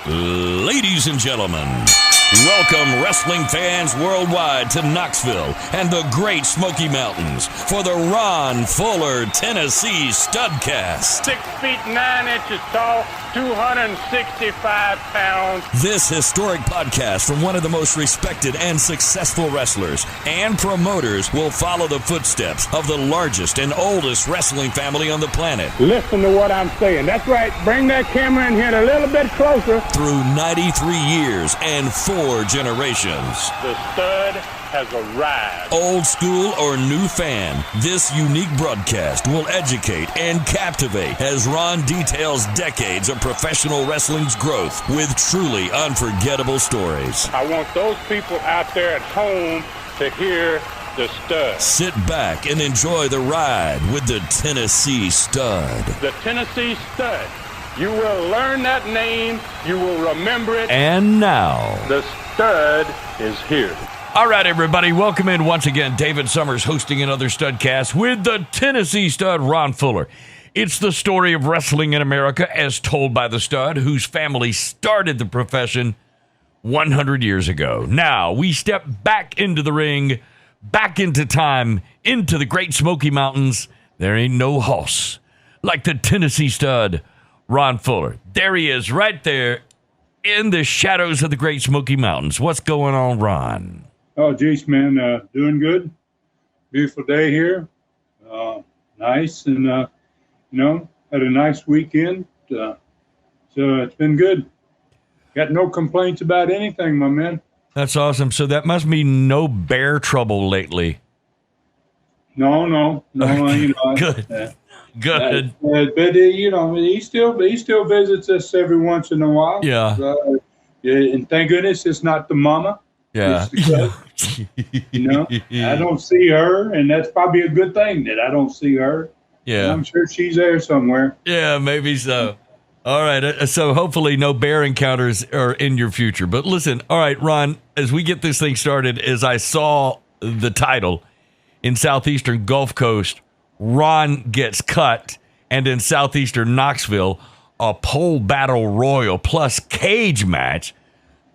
Ladies and gentlemen, welcome wrestling fans worldwide to Knoxville and the Great Smoky Mountains for the Ron Fuller, Tennessee Studcast. 6 feet 9 inches tall, 265 pounds. This historic podcast from one of the most respected and successful wrestlers and promoters will follow the footsteps of the largest and oldest wrestling family on the planet. Listen to what I'm saying. That's right. Bring that camera in here a little bit closer. Through 93 years and 4 generations. The stud has arrived. Old school or new fan, this unique broadcast will educate and captivate as Ron details decades of professional wrestling's growth with truly unforgettable stories. I want those people out there at home to hear the stud. Sit back and enjoy the ride with the Tennessee Stud. The Tennessee Stud. You will learn that name. You will remember it. And now, the stud is here. All right, everybody, welcome in once again. David Summers hosting another Studcast with the Tennessee Stud, Ron Fuller. It's the story of wrestling in America as told by the stud, whose family started the profession 100 years ago. Now, we step back into the ring, back into time, into the Great Smoky Mountains. There ain't no hoss like the Tennessee Stud, Ron Fuller. There he is, right there in the shadows of the Great Smoky Mountains. What's going on, Ron? Oh, geez, man, doing good. Beautiful day here. Nice, and, had a nice weekend. So it's been good. Got no complaints about anything, my man. That's awesome. So that must mean no bear trouble lately. No. Good. Good. But he still visits us every once in a while. Yeah. And thank goodness it's not the mama. Yeah. I don't see her, and that's probably a good thing that I don't see her. Yeah. I'm sure she's there somewhere. Yeah, maybe so. All right. So hopefully no bear encounters are in your future. But listen, all right, Ron, as we get this thing started, as I saw the title in Southeastern Gulf Coast, Ron gets cut, and in Southeastern Knoxville, a pole battle royal plus cage match.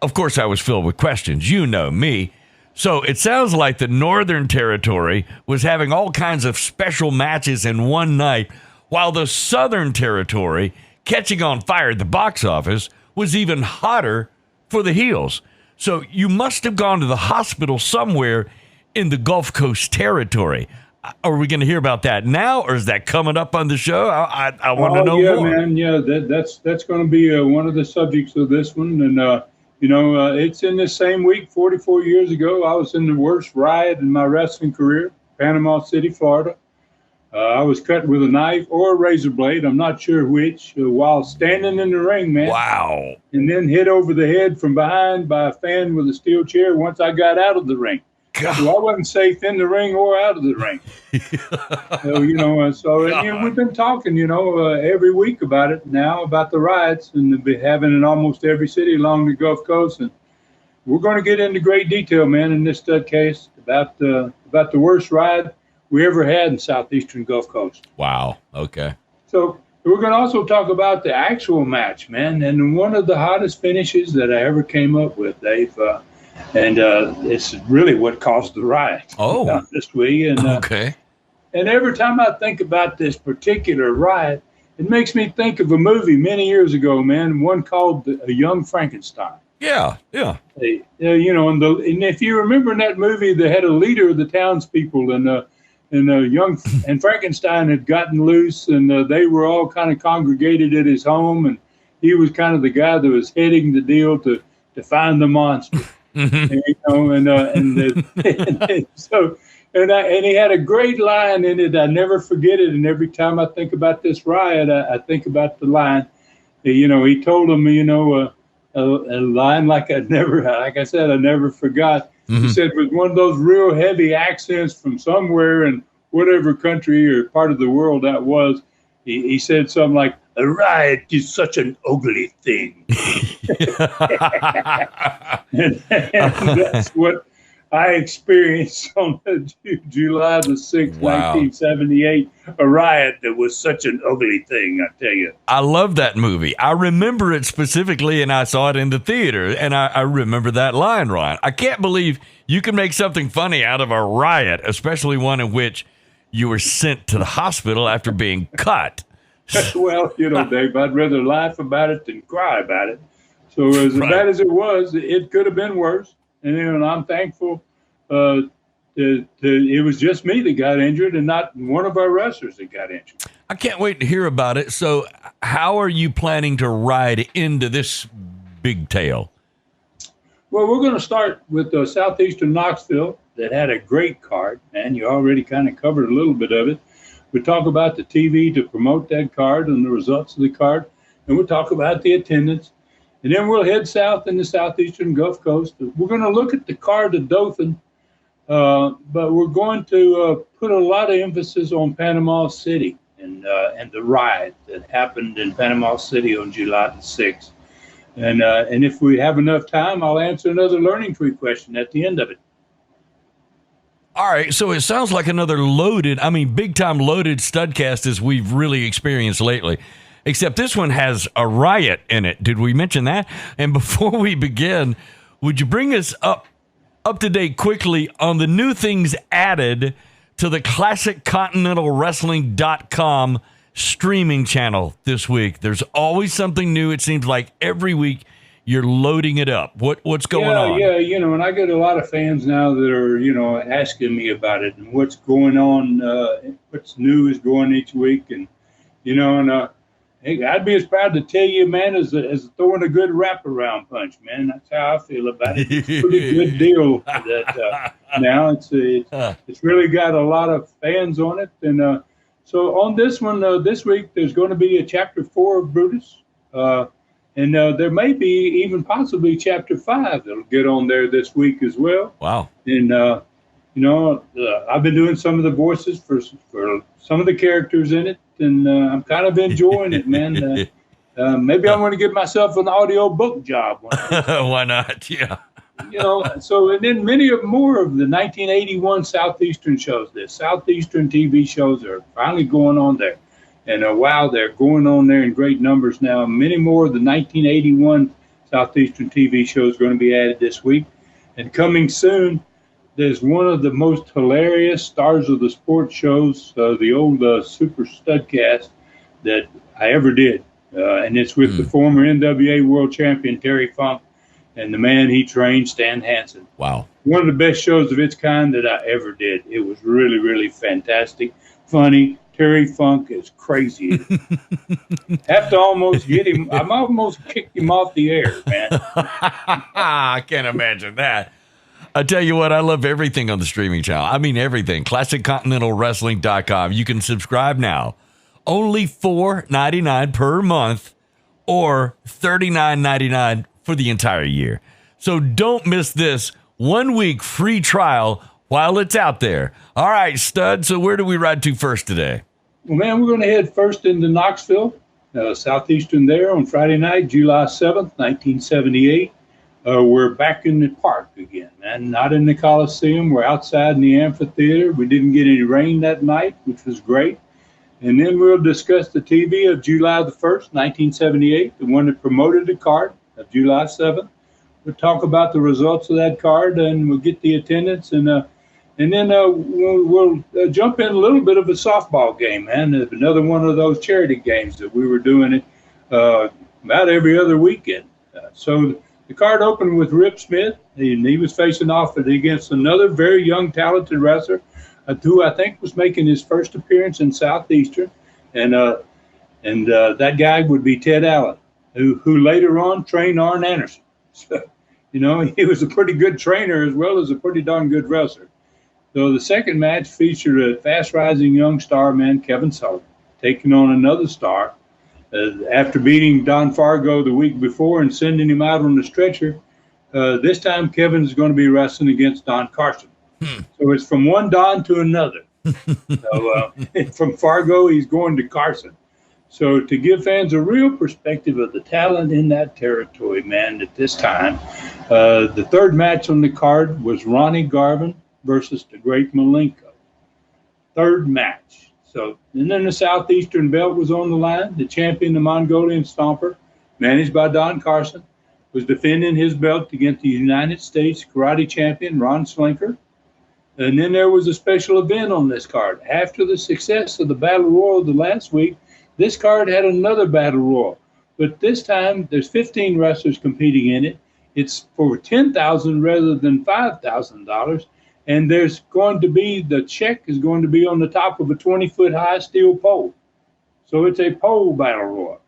Of course, I was filled with questions. You know me. So it sounds like the Northern Territory was having all kinds of special matches in one night, while the Southern Territory, catching on fire at the box office, was even hotter for the heels. So you must have gone to the hospital somewhere in the Gulf Coast Territory. Are we going to hear about that now, or is that coming up on the show? I want to know more. Yeah, man. Yeah, that's going to be one of the subjects of this one. And, it's in the same week, 44 years ago, I was in the worst riot in my wrestling career, Panama City, Florida. I was cut with a knife or a razor blade, I'm not sure which, while standing in the ring, man. Wow. And then hit over the head from behind by a fan with a steel chair once I got out of the ring. God. So I wasn't safe in the ring or out of the ring. We've been talking, every week about it now, about the riots, and be having in almost every city along the Gulf Coast. And we're going to get into great detail, man, in this stud case about the worst riot we ever had in Southeastern Gulf Coast. Wow. Okay. So we're going to also talk about the actual match, man, and one of the hottest finishes that I ever came up with, Dave. And it's really what caused the riot. Oh, this week. And, okay. And every time I think about this particular riot, it makes me think of a movie many years ago, man, one called A Young Frankenstein. Yeah. And if you remember in that movie, they had a leader of the townspeople, and Frankenstein had gotten loose, and they were all kind of congregated at his home, and he was kind of the guy that was heading the deal to find the monster. And he had a great line in it. I never forget it. And every time I think about this riot, I think about the line. He told him, a line like I never forgot. Mm-hmm. He said, with one of those real heavy accents from somewhere in whatever country or part of the world that was. He said something like, "A riot is such an ugly thing." and that's what I experienced on July the 6th, Wow. 1978, a riot that was such an ugly thing, I tell you. I love that movie. I remember it specifically, and I saw it in the theater, and I remember that line, Ron. I can't believe you can make something funny out of a riot, especially one in which you were sent to the hospital after being cut. Well, Dave, I'd rather laugh about it than cry about it. So as Right. bad as it was, it could have been worse. And I'm thankful it was just me that got injured and not one of our wrestlers that got injured. I can't wait to hear about it. So how are you planning to ride into this big tale? Well, we're going to start with Southeastern Knoxville that had a great card, and you already kind of covered a little bit of it. We talk about the TV to promote that card and the results of the card, and we'll talk about the attendance. And then we'll head south in the southeastern Gulf Coast. We're going to look at the card of Dothan, but we're going to put a lot of emphasis on Panama City and the riot that happened in Panama City on July the 6th. And if we have enough time, I'll answer another Learning Tree question at the end of it. All right, so it sounds like another big-time loaded Studcast as we've really experienced lately. Except this one has a riot in it. Did we mention that? And before we begin, would you bring us up to date quickly on the new things added to the ClassicContinentalWrestling.com streaming channel this week? There's always something new. It seems like every week you're loading it up. What's going on? Yeah, and I get a lot of fans now that are, asking me about it and what's going on, what's new is going each week. And, hey, I'd be as proud to tell you, man, as throwing a good wraparound punch, man. That's how I feel about it. It's a pretty good deal. That now it's really got a lot of fans on it, and so on this one this week, there's going to be a Chapter 4 of Brutus, and there may be even possibly Chapter 5 that'll get on there this week as well. Wow! And I've been doing some of the voices for some of the characters in it. And I'm kind of enjoying it, man. Maybe I'm going to give myself an audio book job. Why not? Yeah. So and then many more of the 1981 Southeastern shows. The Southeastern TV shows are finally going on there. And wow, they're going on there in great numbers now. Many more of the 1981 Southeastern TV shows going to be added this week. And coming soon, there's one of the most hilarious Stars of the Sport shows, the old Super Studcast that I ever did. And it's with the former NWA World Champion, Terry Funk, and the man he trained, Stan Hansen. Wow. One of the best shows of its kind that I ever did. It was really, really fantastic, funny. Terry Funk is crazy. Have to almost get him. I'm almost kicked him off the air, man. I can't imagine that. I tell you what, I love everything on the streaming channel. I mean, everything. ClassicContinentalWrestling.com. You can subscribe now. Only $4.99 per month or $39.99 for the entire year. So don't miss this 1 week free trial while it's out there. All right, Stud. So where do we ride to first today? Well, man, we're going to head first into Knoxville, Southeastern there on Friday night, July 7th, 1978. We're back in the park again, man. Not in the Coliseum. We're outside in the amphitheater. We didn't get any rain that night, which was great. And then we'll discuss the TV of July the 1st, 1978, the one that promoted the card of July 7th. We'll talk about the results of that card, and we'll get the attendance. And then we'll jump in a little bit of a softball game, man. Another one of those charity games that we were doing it about every other weekend. So the card opened with Rip Smith, and he was facing off against another very young, talented wrestler who I think was making his first appearance in Southeastern. And that guy would be Ted Allen, who later on trained Arn Anderson. So, he was a pretty good trainer as well as a pretty darn good wrestler. So the second match featured a fast-rising young star man, Kevin Sullivan, taking on another star. After beating Don Fargo the week before and sending him out on the stretcher, this time Kevin's going to be wrestling against Don Carson. So it's from one Don to another. So from Fargo, he's going to Carson. So to give fans a real perspective of the talent in that territory, man, at this time, the third match on the card was Ronnie Garvin versus the great Malenko. Third match. So, and then the Southeastern belt was on the line. The champion, the Mongolian Stomper, managed by Don Carson, was defending his belt against the United States karate champion, Ron Slinker. And then there was a special event on this card. After the success of the Battle Royal the last week, this card had another Battle Royal. But this time, there's 15 wrestlers competing in it. It's for $10,000 rather than $5,000. And there's going to be, the check is going to be on the top of a 20-foot high steel pole. So it's a pole battle royal.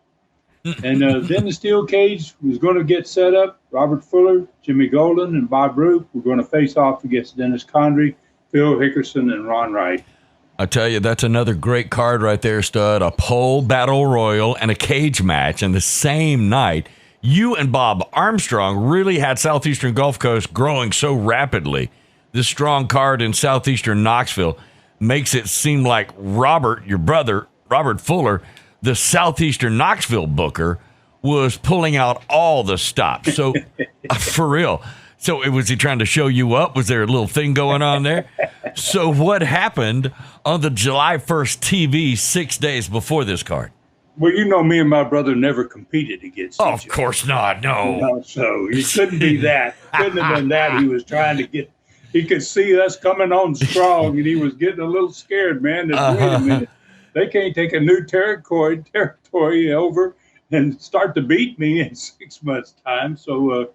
And then the steel cage was going to get set up. Robert Fuller, Jimmy Golden, and Bob Roop were going to face off against Dennis Condrey, Phil Hickerson, and Ron Wright. I tell you, that's another great card right there, Stud. A pole battle royal and a cage match in the same night. You and Bob Armstrong really had Southeastern Gulf Coast growing so rapidly. This strong card in Southeastern Knoxville makes it seem like Robert, your brother, Robert Fuller, the Southeastern Knoxville booker, was pulling out all the stops. So, for real. So, was he trying to show you up? Was there a little thing going on there? So, what happened on the July 1st TV 6 days before this card? Well, you know, me and my brother never competed against each other. Of course not, no. So, he couldn't be that. Couldn't have been that. He was trying to get, he could see us coming on strong, and he was getting a little scared, man. That, wait a minute. They can't take a new territory over and start to beat me in 6 months' time. So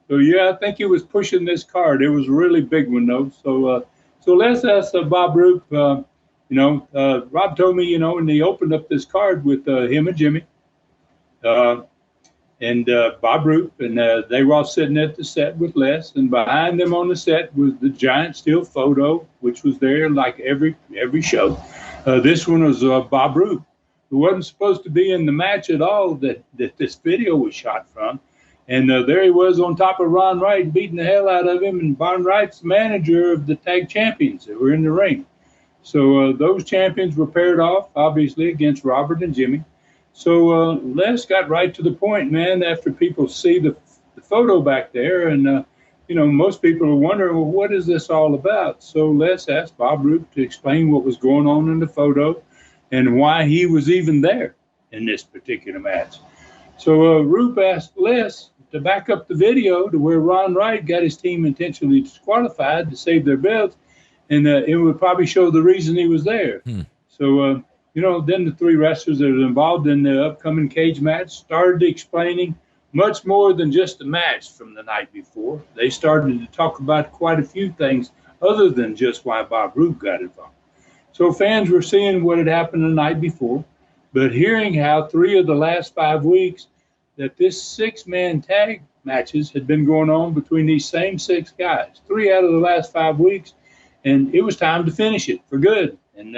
yeah, I think he was pushing this card. It was a really big one, though. So let's ask Bob Roop. Rob told me, and they opened up this card with him and Jimmy and Bob Roop, and they were all sitting at the set with Les, and behind them on the set was the giant steel photo, which was there like every show. This one was Bob Roop, who wasn't supposed to be in the match at all that this video was shot from. And there he was on top of Ron Wright, beating the hell out of him. And Ron Wright's the manager of the tag champions that were in the ring. So those champions were paired off, obviously, against Robert and Jimmy. So Les got right to the point, man, after people see the photo back there. And, most people are wondering, well, what is this all about? So Les asked Bob Roop to explain what was going on in the photo and why he was even there in this particular match. So Roop asked Les to back up the video to where Ron Wright got his team intentionally disqualified to save their belts, and it would probably show the reason he was there. So, then the three wrestlers that were involved in the upcoming cage match started explaining much more than just the match from the night before. They started to talk about quite a few things other than just why Bob Roop got involved. So fans were seeing what had happened the night before, but hearing how 3 of the last 5 weeks that this 6-man tag matches had been going on between these same 6 guys, 3 out of the last 5 weeks, and it was time to finish it for good. And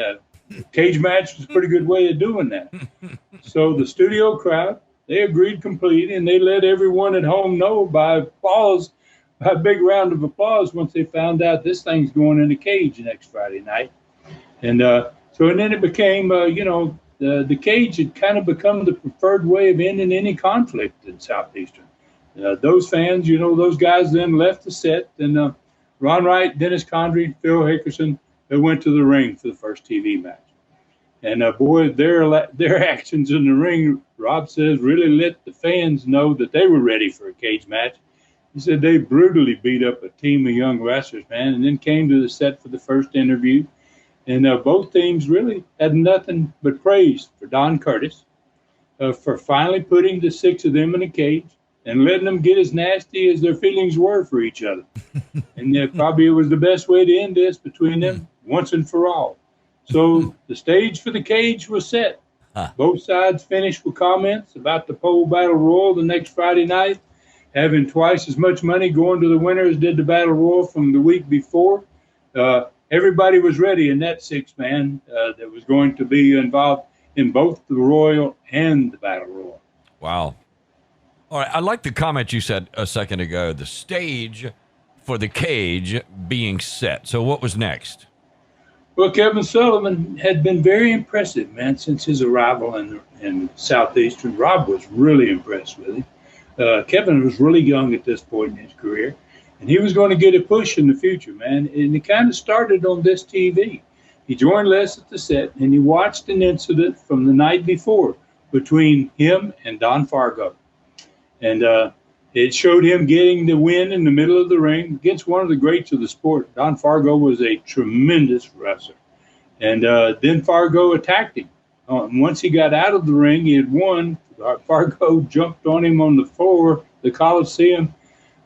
cage match was a pretty good way of doing that. So the studio crowd, they agreed completely, and they let everyone at home know by applause, by a big round of applause once they found out this thing's going in the cage next Friday night. And then it became, the cage had kind of become the preferred way of ending any conflict in Southeastern. Those fans, those guys then left the set, and Ron Wright, Dennis Condrey, Phil Hickerson, they went to the ring for the first TV match. And boy, their actions in the ring, Rob says, really let the fans know that they were ready for a cage match. He said they brutally beat up a team of young wrestlers, man, and then came to the set for the first interview. And both teams really had nothing but praise for Don Curtis for finally putting the 6 of them in a cage and letting them get as nasty as their feelings were for each other. And probably it was the best way to end this between them once and for all. So the stage for the cage was set. Both sides finished with comments about the pole battle royal the next Friday night, having twice as much money going to the winner as did the battle royal from the week before. Everybody was ready in that 6-man that was going to be involved in both the Royal and the Battle Royal. Wow. All right. I like the comment you said a second ago, the stage for the cage being set. So what was next? Well, Kevin Sullivan had been very impressive, man, since his arrival in Southeastern. Rob was really impressed with him. Kevin was really young at this point in his career, and he was going to get a push in the future, man. And it kind of started on this TV. He joined Les at the set, and he watched an incident from the night before between him and Don Fargo. And it showed him getting the win in the middle of the ring against one of the greats of the sport. Don Fargo was a tremendous wrestler. And then Fargo attacked him. Once he got out of the ring, he had won. Fargo jumped on him on the floor, the Coliseum,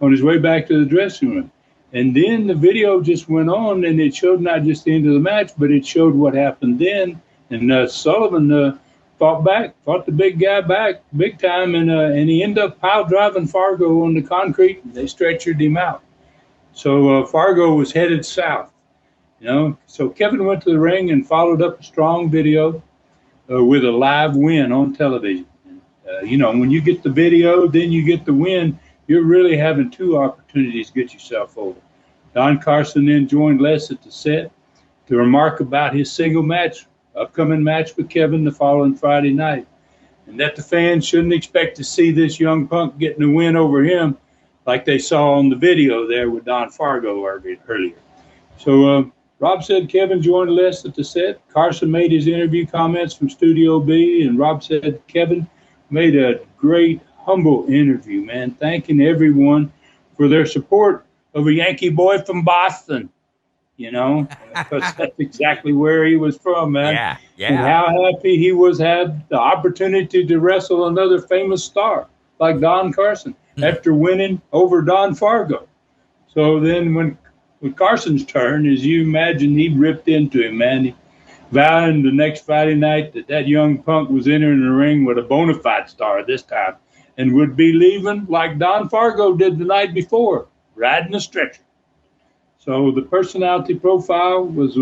on his way back to the dressing room. And then the video just went on, and it showed not just the end of the match, but it showed what happened then. And Sullivan fought the big guy back big time, and he ended up pile driving Fargo on the concrete. They stretchered him out. So Fargo was headed south, you know. So Kevin went to the ring and followed up a strong video with a live win on television. You know, when you get the video, then you get the win, you're really having two opportunities to get yourself over. Don Carson then joined Les at the set to remark about his upcoming match with Kevin the following Friday night, and that the fans shouldn't expect to see this young punk getting a win over him like they saw on the video there with Don Fargo earlier. So Rob said Kevin joined Les at the set. Carson made his interview comments from Studio B, and Rob said Kevin made a great, humble interview, man, thanking everyone for their support of a Yankee boy from Boston, you know, because that's exactly where he was from, man. Yeah. And how happy he was had the opportunity to wrestle another famous star like Don Carson after winning over Don Fargo. So then when Carson's turn, as you imagine, he ripped into him, man. He vowing the next Friday night that young punk was entering the ring with a bona fide star this time and would be leaving like Don Fargo did the night before, riding a stretcher. So the personality profile was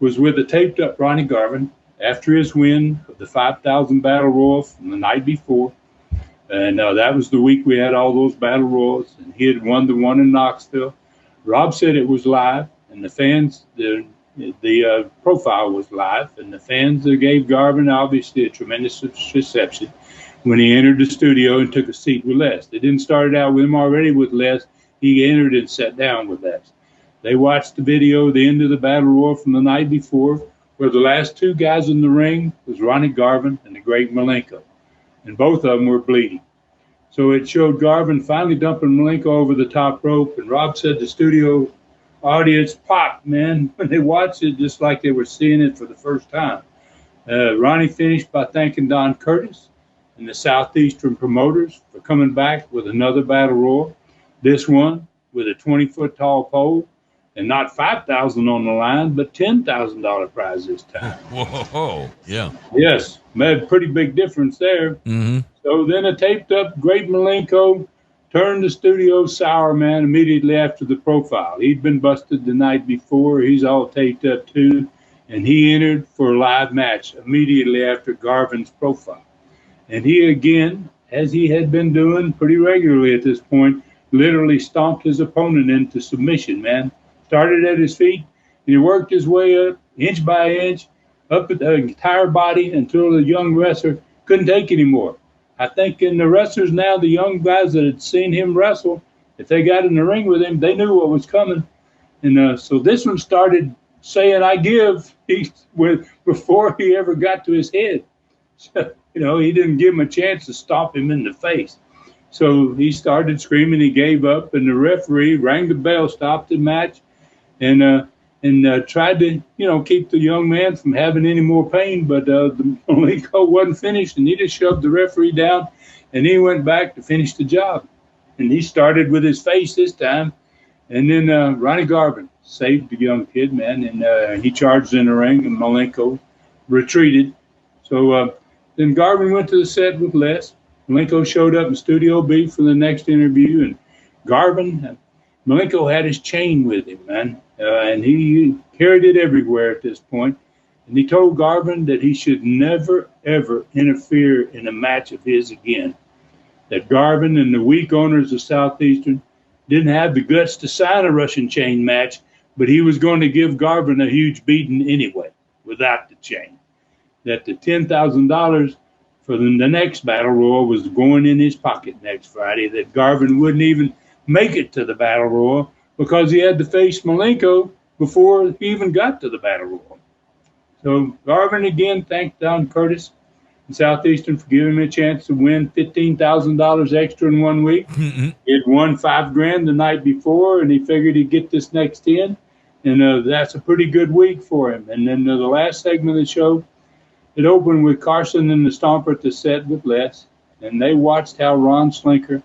with a taped-up Ronnie Garvin after his win of the 5,000 Battle Royal from the night before. And that was the week we had all those Battle Royals, and he had won the one in Knoxville. Rob said it was live, and the fans, the profile was live, and the fans gave Garvin obviously a tremendous reception when he entered the studio and took a seat with Les. They didn't start out with him already with Les. He entered and sat down with Les. They watched the video, the end of the Battle Royal from the night before, where the last two guys in the ring was Ronnie Garvin and the great Malenko, and both of them were bleeding. So it showed Garvin finally dumping Malenko over the top rope, and Rob said the studio audience popped, man, when they watched it just like they were seeing it for the first time. Ronnie finished by thanking Don Curtis and the Southeastern promoters for coming back with another Battle Royal, this one with a 20-foot tall pole, and not $5,000 on the line, but $10,000 prize this time. Whoa, yeah. Yes, made a pretty big difference there. Mm-hmm. So then a taped-up great Malenko turned the studio sour, man, immediately after the profile. He'd been busted the night before. He's all taped up, too, and he entered for a live match immediately after Garvin's profile. And he, again, as he had been doing pretty regularly at this point, literally stomped his opponent into submission, man. Started at his feet, and he worked his way up, inch by inch, up the entire body until the young wrestler couldn't take anymore. I think in the wrestlers now, the young guys that had seen him wrestle, if they got in the ring with him, they knew what was coming. And so this one started saying, I give, before he ever got to his head. So, you know, he didn't give him a chance to stomp him in the face. So he started screaming, he gave up, and the referee rang the bell, stopped the match, and tried to, you know, keep the young man from having any more pain. But the Malenko wasn't finished, and he just shoved the referee down, and he went back to finish the job. And he started with his face this time. And then Ronnie Garvin saved the young kid, man, and he charged in the ring, and Malenko retreated. So then Garvin went to the set with Les. Malenko showed up in Studio B for the next interview, and Malenko had his chain with him, man, and he carried it everywhere at this point. And he told Garvin that he should never, ever interfere in a match of his again. That Garvin and the weak owners of Southeastern didn't have the guts to sign a Russian chain match, but he was going to give Garvin a huge beating anyway, without the chain. That the $10,000 for the next battle royal was going in his pocket next Friday, that Garvin wouldn't even make it to the battle royal because he had to face Malenko before he even got to the battle royal. So Garvin again thanked Don Curtis and Southeastern for giving him a chance to win $15,000 extra in 1 week. Mm-hmm. He had won $5,000 the night before, and he figured he'd get this next 10, and that's a pretty good week for him. And then the last segment of the show, it opened with Carson and the Stomper at the set with Les, and they watched how Ron Slinker,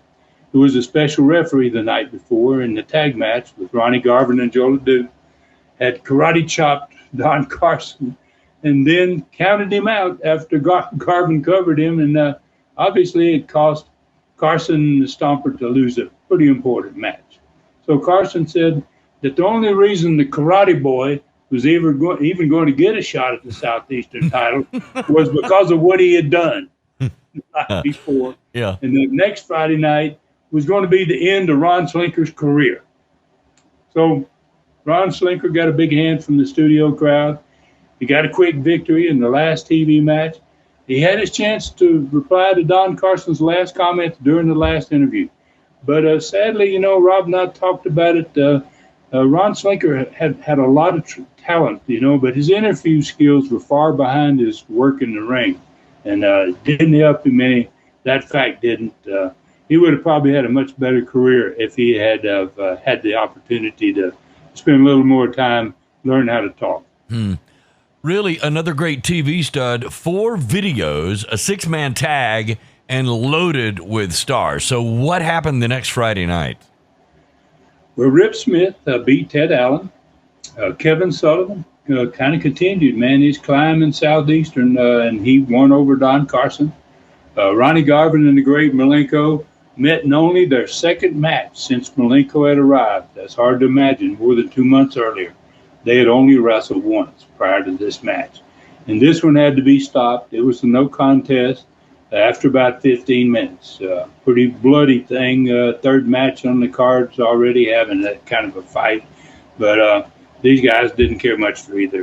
who was a special referee the night before in the tag match with Ronnie Garvin and Joe LeDuc, had karate chopped Don Carson and then counted him out after Garvin covered him. And obviously it cost Carson and the Stomper to lose a pretty important match. So Carson said that the only reason the Karate Boy was even going to get a shot at the Southeastern title was because of what he had done the night before. Yeah. And the next Friday night was going to be the end of Ron Slinker's career. So Ron Slinker got a big hand from the studio crowd. He got a quick victory in the last TV match. He had his chance to reply to Don Carson's last comments during the last interview. But sadly, Rob and I talked about it. Ron Slinker had a lot of talent, but his interview skills were far behind his work in the ring. And didn't help him any. That fact didn't. He would have probably had a much better career if he had had the opportunity to spend a little more time learning how to talk. Really, another great TV stud, 4 videos, a 6-man tag, and loaded with stars. So what happened the next Friday night? Well, Rip Smith beat Ted Allen. Kevin Sullivan kind of continued, man. He's climbing Southeastern, and he won over Don Carson. Ronnie Garvin and the great Malenko met in only their second match since Malenko had arrived. That's hard to imagine, more than 2 months earlier. They had only wrestled once prior to this match. And this one had to be stopped. It was a no contest after about 15 minutes. Pretty bloody thing. Third match on the cards, already having that kind of a fight. But these guys didn't care much for each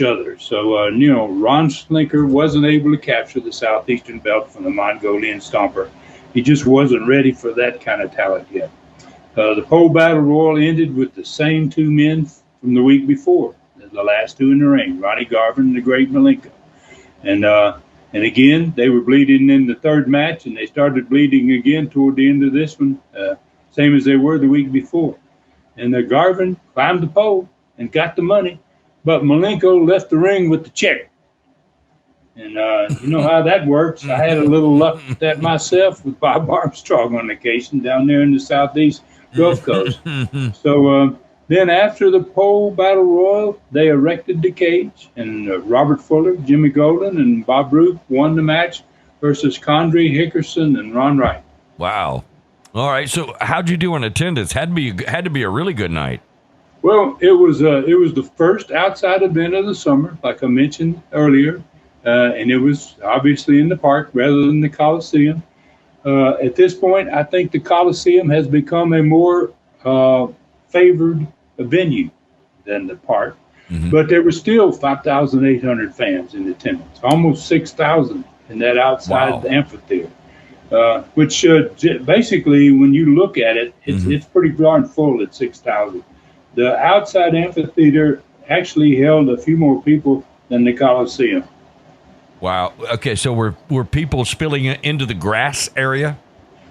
other. So, Ron Slinker wasn't able to capture the Southeastern belt from the Mongolian Stomper. He just wasn't ready for that kind of talent yet. The pole battle royal ended with the same 2 men from the week before, the last 2 in the ring, Ronnie Garvin and the great Malenko. And again, they were bleeding in the third match, and they started bleeding again toward the end of this one, same as they were the week before. And Garvin climbed the pole and got the money, but Malenko left the ring with the check. And you know how that works. I had a little luck with that myself with Bob Armstrong on occasion down there in the Southeast Gulf Coast. So then after the pole battle royal, they erected the cage, and Robert Fuller, Jimmy Golden, and Bob Roop won the match versus Condrey, Hickerson, and Ron Wright. Wow. All right. So how'd you do in attendance? Had to be a really good night. Well, it was the first outside event of the summer, like I mentioned earlier, and it was obviously in the park rather than the Coliseum. At this point, I think the Coliseum has become a more favored venue than the park. Mm-hmm. But there were still 5,800 fans in attendance, almost 6,000 in that outside amphitheater, which basically, when you look at it, it's pretty darn full at 6,000. The outside amphitheater actually held a few more people than the Coliseum. Wow. Okay, so were people spilling into the grass area?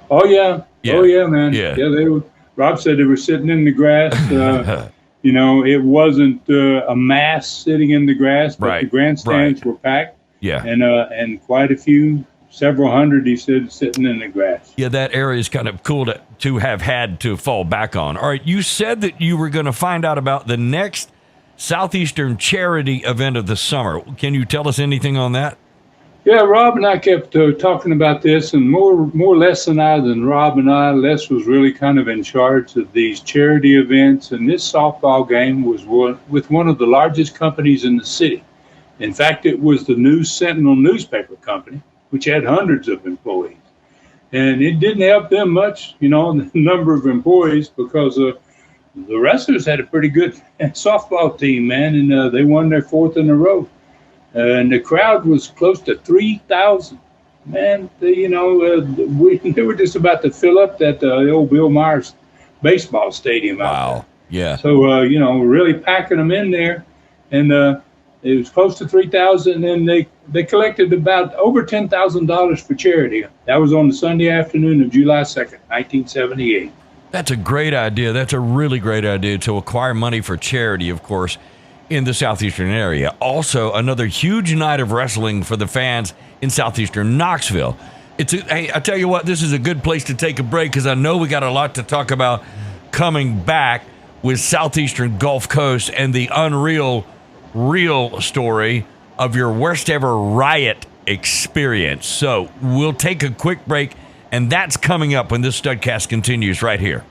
Oh yeah. Oh yeah, man. Yeah. They were. Rob said they were sitting in the grass. It wasn't a mass sitting in the grass, but the grandstands were packed. Yeah. And quite a few, several hundred, he said, sitting in the grass. Yeah, that area is kind of cool to have had to fall back on. All right, you said that you were going to find out about the next Southeastern charity event of the summer. Can you tell us anything on that? Yeah, Rob and I kept talking about this, and more Les and I than Rob and I. Les was really kind of in charge of these charity events, and this softball game was with one of the largest companies in the city. In fact, it was the News Sentinel newspaper company, which had hundreds of employees. And it didn't help them much, the number of employees, because the wrestlers had a pretty good softball team, man, and they won their fourth in a row. And the crowd was close to 3,000. Man, they were just about to fill up that old Bill Myers baseball stadium out there. Yeah. So, really packing them in there. And it was close to 3,000, and they collected about over $10,000 for charity. That was on the Sunday afternoon of July 2nd, 1978. That's a great idea. That's a really great idea to acquire money for charity, of course, in the southeastern area. Also, another huge night of wrestling for the fans in southeastern Knoxville. Hey, I tell you what, this is a good place to take a break because I know we got a lot to talk about coming back with southeastern Gulf Coast and the unreal, real story of your worst ever riot experience. So we'll take a quick break, and that's coming up when this Studcast continues right here.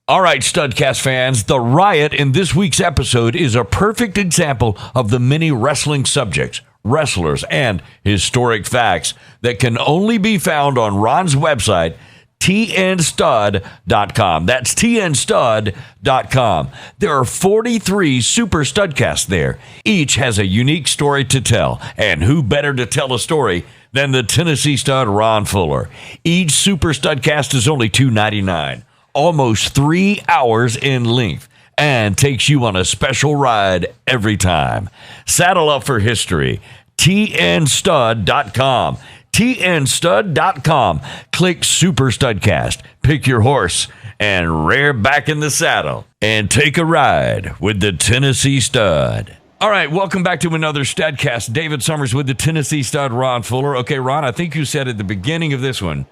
All right, Studcast fans, the riot in this week's episode is a perfect example of the many wrestling subjects, wrestlers, and historic facts that can only be found on Ron's website, tnstud.com. That's tnstud.com. There are 43 super Studcasts there. Each has a unique story to tell, and who better to tell a story than the Tennessee stud Ron Fuller. Each super Studcast is only $2.99. Almost 3 hours in length, and takes you on a special ride every time. Saddle up for history. tnstud.com. tnstud.com. Click Super Studcast, pick your horse, and rear back in the saddle, and take a ride with the Tennessee Stud. All right, welcome back to another Studcast. David Summers with the Tennessee Stud, Ron Fuller. Okay, Ron, I think you said at the beginning of this one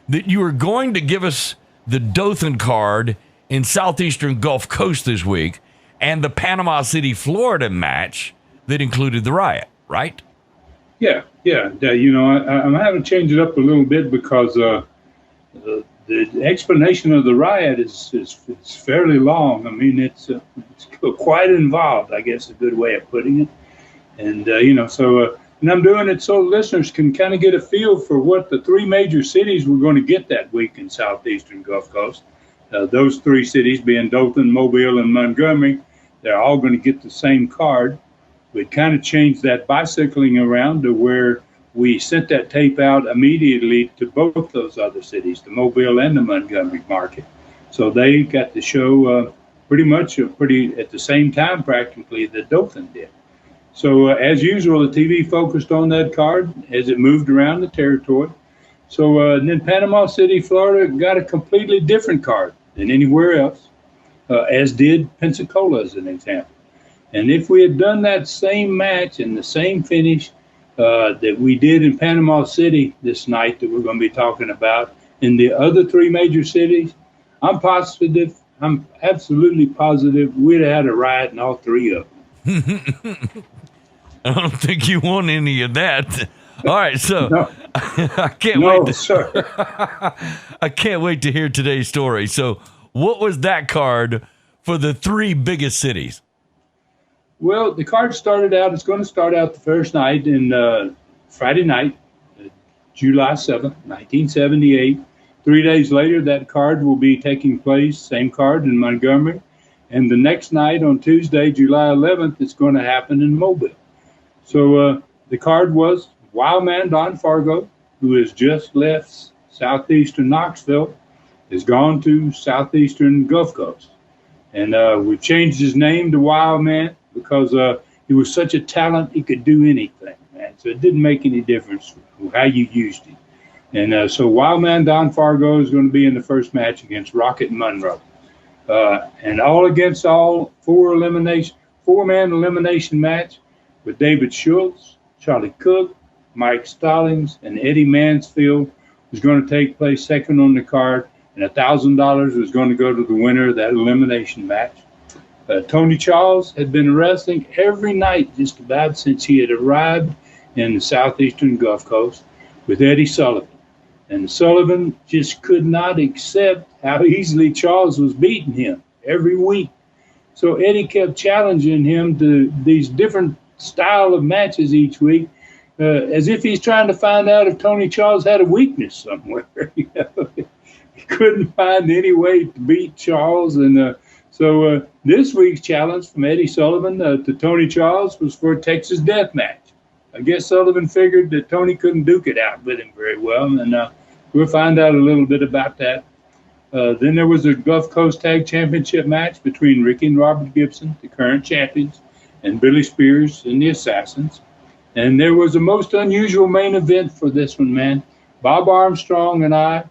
that you were going to give us the Dothan card in southeastern Gulf Coast this week and the Panama City, Florida match that included the riot, right? Yeah. I'm having to change it up a little bit because the explanation of the riot is fairly long. I mean, it's quite involved, I guess, a good way of putting it. And, and I'm doing it so listeners can kind of get a feel for what the three major cities we're going to get that week in southeastern Gulf Coast. Those three cities being Dothan, Mobile, and Montgomery, they're all going to get the same card. We kind of changed that bicycling around to where we sent that tape out immediately to both those other cities, the Mobile and the Montgomery market. So they got the show pretty much at the same time practically that Dothan did. So as usual, the TV focused on that card as it moved around the territory. So then Panama City, Florida got a completely different card than anywhere else, as did Pensacola as an example. And if we had done that same match and the same finish that we did in Panama City this night that we're going to be talking about in the other three major cities, I'm absolutely positive we'd have had a riot in all three of them. I don't think you want any of that. All right, so No. I can't No, wait. sir. I can't wait to hear today's story. So, what was that card for the three biggest cities? Well, the card started out. It's going to start out the first night in Friday night, July 7th, 1978. 3 days later, that card will be taking place. Same card in Montgomery. And the next night on Tuesday, July 11th, it's going to happen in Mobile. So the card was Wildman Don Fargo, who has just left southeastern Knoxville, has gone to southeastern Gulf Coast. And we've changed his name to Wildman because he was such a talent, he could do anything, man. So it didn't make any difference how you used him. And so Wildman Don Fargo is going to be in the first match against Rocket Monroe. And all against all, four-man elimination match with David Schultz, Charlie Cook, Mike Stallings, and Eddie Mansfield was going to take place second on the card, and $1,000 was going to go to the winner of that elimination match. Tony Charles had been wrestling every night just about since he had arrived in the southeastern Gulf Coast with Eddie Sullivan. And Sullivan just could not accept how easily Charles was beating him every week. So Eddie kept challenging him to these different style of matches each week, as if he's trying to find out if Tony Charles had a weakness somewhere. He couldn't find any way to beat Charles, and so So this week's challenge from Eddie Sullivan to Tony Charles was for a Texas death match. I guess Sullivan figured that Tony couldn't duke it out with him very well, and we'll find out a little bit about that. Then there was a Gulf Coast Tag Championship match between Ricky and Robert Gibson, the current champions, and Billy Spears and the Assassins. And there was a most unusual main event for this one, man. Bob Armstrong and I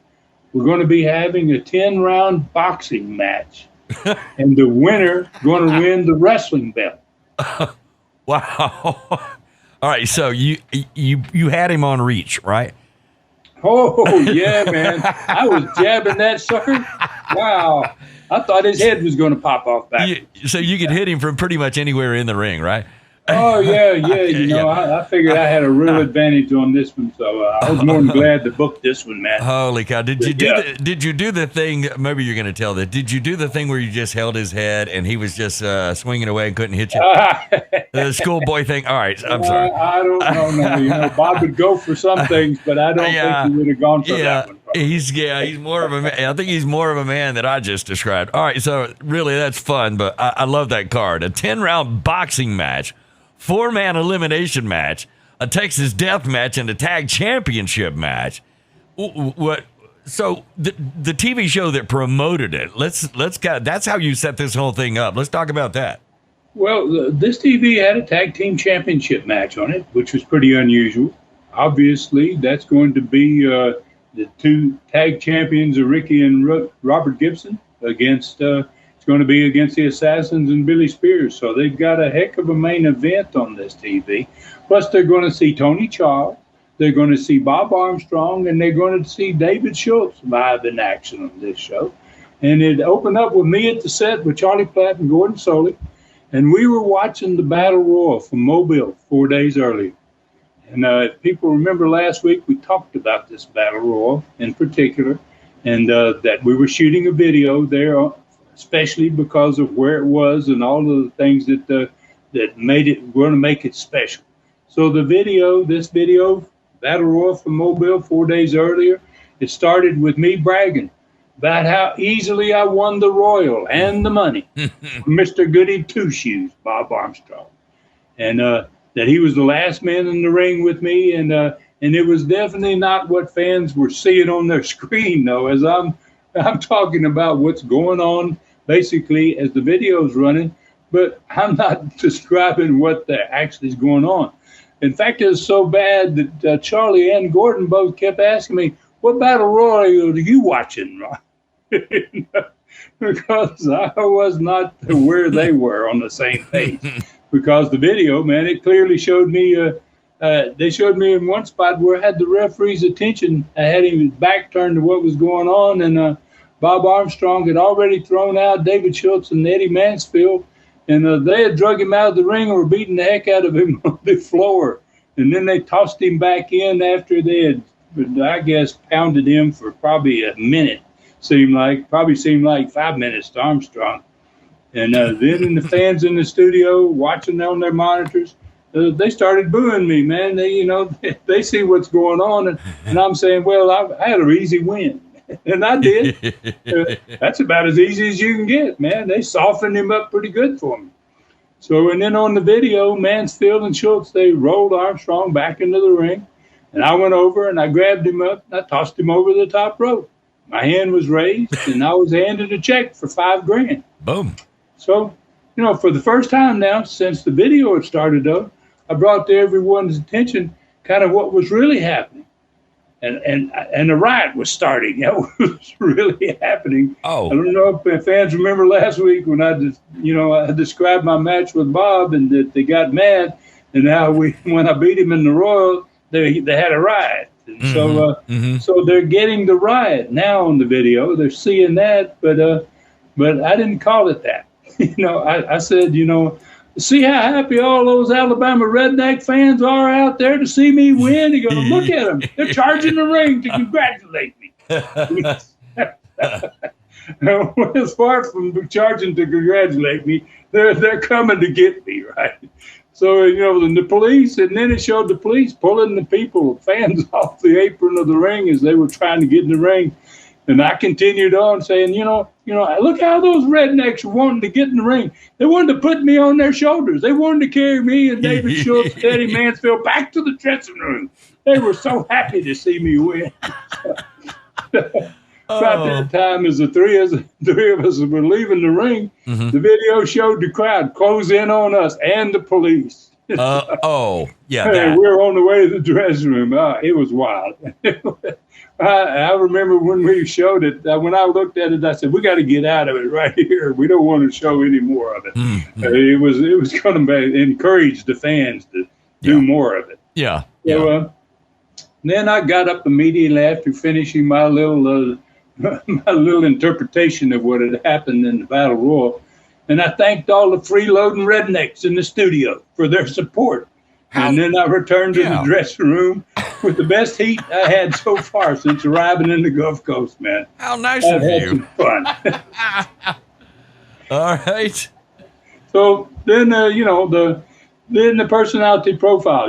were going to be having a 10-round boxing match, and the winner going to win the wrestling belt. Wow. All right, so you had him on reach, right? Oh, yeah, man. I was jabbing that sucker. Wow. I thought his head was going to pop off back. So you could hit him from pretty much anywhere in the ring, right? Oh, yeah. I figured I had a real advantage on this one, so I was more than glad to book this one, man. Holy cow. Did you do the thing, maybe you're going to tell that, did you do the thing where you just held his head and he was just swinging away and couldn't hit you? The schoolboy thing? All right, I'm sorry. I don't know. Bob would go for some things, but I don't think he would have gone for that one. He's more of a man. I think he's more of a man that I just described. All right, so really that's fun, but I love that card. A 10-round boxing match, 4-man elimination match, a Texas death match, and a tag championship match. What? So the TV show that promoted it. That's how you set this whole thing up. Let's talk about that. Well, this TV had a tag team championship match on it, which was pretty unusual. Obviously, that's going to be the two tag champions of Ricky and Robert Gibson against. It's going to be against the Assassins and Billy Spears. So they've got a heck of a main event on this TV. Plus, they're going to see Tony Charles. They're going to see Bob Armstrong, and they're going to see David Schultz live in action on this show. And it opened up with me at the set with Charlie Platt and Gordon Soley. And we were watching the Battle Royal from Mobile 4 days earlier. And if people remember last week, we talked about this Battle Royal in particular, and that we were shooting a video there, especially because of where it was and all of the things that made it, going to make it special. So this video, Battle Royal from Mobile 4 days earlier, it started with me bragging about how easily I won the Royal and the money from Mr. Goody Two Shoes, Bob Armstrong. And that he was the last man in the ring with me. And it was definitely not what fans were seeing on their screen, though, as I'm talking about what's going on basically as the video's running, but I'm not describing what actually is going on. In fact, it was so bad that Charlie and Gordon both kept asking me, what Battle Royal are you watching, Ron? Because I was not where they were on the same page. Because the video, man, it clearly showed me, they showed me in one spot where I had the referee's attention. I had his back turned to what was going on, and Bob Armstrong had already thrown out David Schultz and Eddie Mansfield, and they had drug him out of the ring and were beating the heck out of him on the floor. And then they tossed him back in after they had, I guess, pounded him for probably a minute. Seemed like 5 minutes to Armstrong. And then the fans in the studio watching on their monitors, they started booing me, man. They see what's going on, and I'm saying, well, I had an easy win. And I did. That's about as easy as you can get, man. They softened him up pretty good for me. So, and then on the video, Mansfield and Schultz, they rolled Armstrong back into the ring. And I went over and I grabbed him up and I tossed him over the top rope. My hand was raised and I was handed a check for $5,000. Boom. So, for the first time now, since the video had started up, I brought to everyone's attention kind of what was really happening. And the riot was starting. It was really happening. Oh. I don't know if fans remember last week when I described my match with Bob and that they got mad, and now when I beat him in the Royal, they had a riot. And so they're getting the riot now on the video. They're seeing that, but I didn't call it that. I said, see how happy all those Alabama redneck fans are out there to see me win? You go, look at them. They're charging the ring to congratulate me. As far from charging to congratulate me, they're coming to get me, right? So, the police, and then it showed the police pulling the fans off the apron of the ring as they were trying to get in the ring. And I continued on saying, look how those rednecks wanted to get in the ring. They wanted to put me on their shoulders. They wanted to carry me and David Schultz, Eddie Mansfield back to the dressing room. They were so happy to see me win. About that time, as the three of us were leaving the ring, the video showed the crowd close in on us and the police. Yeah. We're on the way to the dressing room. It was wild. I remember when we showed it, when I looked at it, I said, we got to get out of it right here. We don't want to show any more of it. It was going to encourage the fans to do more of it. Yeah. So then I got up immediately after finishing my little interpretation of what had happened in the Battle Royal. And I thanked all the freeloading rednecks in the studio for their support. And then I returned to the dressing room with the best heat I had so far since arriving in the Gulf Coast, man. How nice of had you. some fun. All right. So then, the personality profile.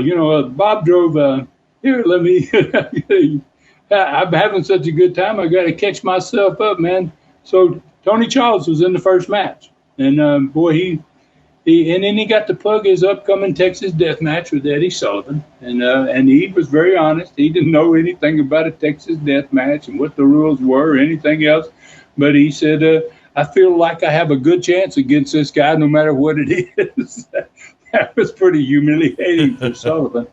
Bob drove. Here, let me. I'm having such a good time. I got to catch myself up, man. So Tony Charles was in the first match, and he got to plug his upcoming Texas death match with Eddie Sullivan, and he was very honest. He didn't know anything about a Texas death match and what the rules were or anything else, but he said, "I feel like I have a good chance against this guy, no matter what it is." That was pretty humiliating for Sullivan.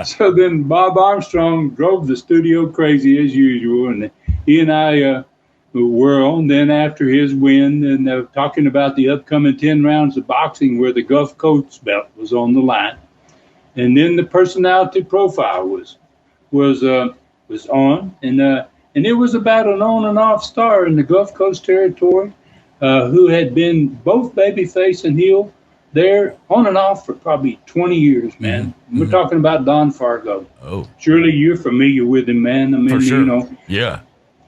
So then Bob Armstrong drove the studio crazy as usual, and he and I were on then after his win and talking about the upcoming 10 rounds of boxing where the Gulf Coast belt was on the line. And then the personality profile was on, and it was about an on and off star in the Gulf Coast territory who had been both babyface and heel there on and off for probably 20 years, man. Mm-hmm. We're talking about Don Fargo. Oh. Surely you're familiar with him, man. I mean, for sure. Yeah.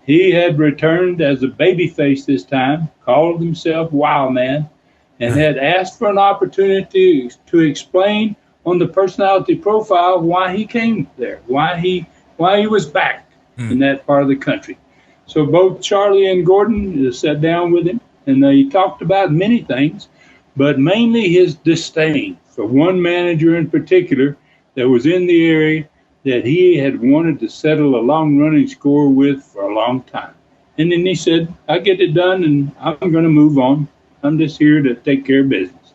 He had returned as a babyface this time, called himself Wild Man, and had asked for an opportunity to explain on the personality profile why he came there, why he was back in that part of the country. So both Charlie and Gordon sat down with him, and he talked about many things, but mainly his disdain for one manager in particular that was in the area that he had wanted to settle a long-running score with for a long time. And then he said, I get it done, and I'm going to move on. I'm just here to take care of business.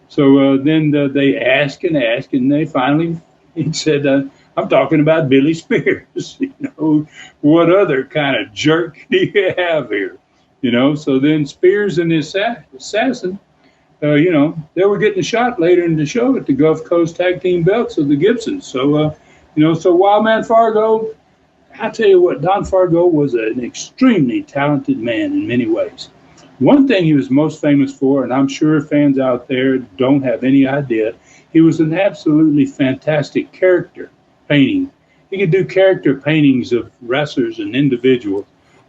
So then they asked, and they finally he said, I'm talking about Billy Spears. What other kind of jerk do you have here? So then Spears and his assassin, they were getting a shot later in the show at the Gulf Coast Tag Team belts of the Gibsons. So, so Wildman Fargo, I tell you what, Don Fargo was an extremely talented man in many ways. One thing he was most famous for, and I'm sure fans out there don't have any idea, he was an absolutely fantastic character painting. He could do character paintings of wrestlers and individuals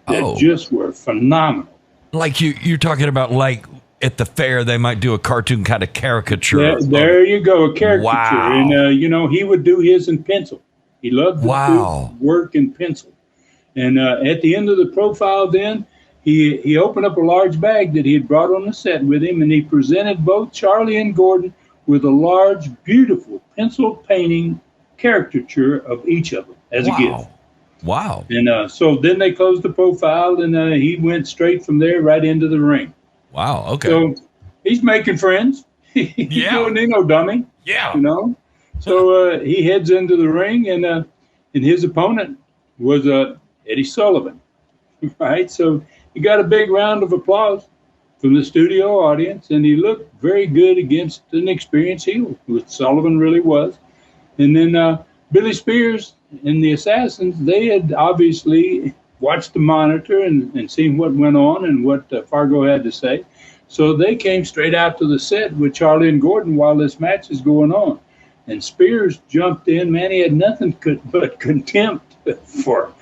that just were phenomenal. Like you're talking about, like, at the fair, they might do a cartoon kind of caricature. There you go, a caricature. Wow. And, he would do his in pencil. He loved to work in pencil. And at the end of the profile then, he opened up a large bag that he had brought on the set with him, and he presented both Charlie and Gordon with a large, beautiful pencil painting caricature of each of them as a gift. Wow. And so then they closed the profile, and he went straight from there right into the ring. Wow. Okay. So he's making friends. He's no dummy. Yeah. So he heads into the ring, and his opponent was Eddie Sullivan. Right. So he got a big round of applause from the studio audience, and he looked very good against an experienced heel, which Sullivan really was. And then Billy Spears and the Assassins, they had obviously watched the monitor and seen what went on and what Fargo had to say. So they came straight out to the set with Charlie and Gordon while this match is going on. And Spears jumped in. Man, he had nothing but contempt for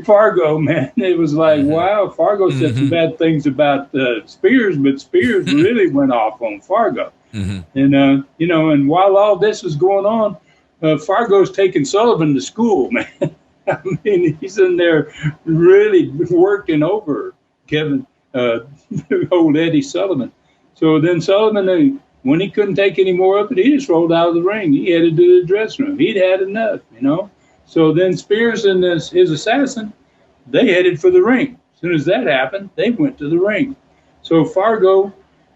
Fargo, man. It was like, wow, Fargo said some bad things about Spears, but Spears really went off on Fargo. Mm-hmm. And, and while all this is going on, Fargo's taking Sullivan to school, man. I mean, mean, he's in there really working over Kevin, old Eddie Sullivan. So then Sullivan, when he couldn't take any more of it, he just rolled out of the ring. He headed to the dressing room. He'd had enough, you know. So then Spears and his assassin, they headed for the ring. As soon as that happened, they went to the ring. So Fargo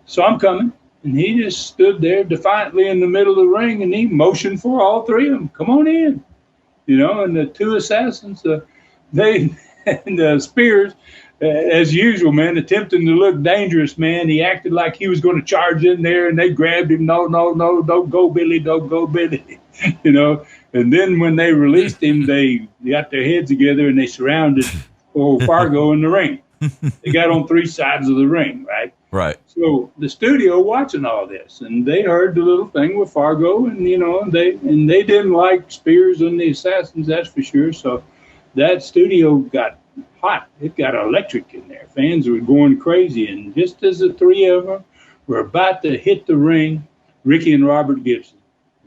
saw him coming, and he just stood there defiantly in the middle of the ring, and he motioned for all three of them, come on in. You know, and the two assassins, Spears, as usual, man, attempting to look dangerous, man. He acted like he was going to charge in there, and they grabbed him. No, don't go, Billy, don't go, Billy. You know, and then when they released him, they got their heads together and they surrounded old Fargo in the ring. They got on three sides of the ring, right? Right. So the studio watching all this, and they heard the little thing with Fargo, and you know, they didn't like Spears and the assassins, that's for sure. So that studio got hot. It got electric in there. Fans were going crazy, and just as the three of them were about to hit the ring, Ricky and Robert Gibson,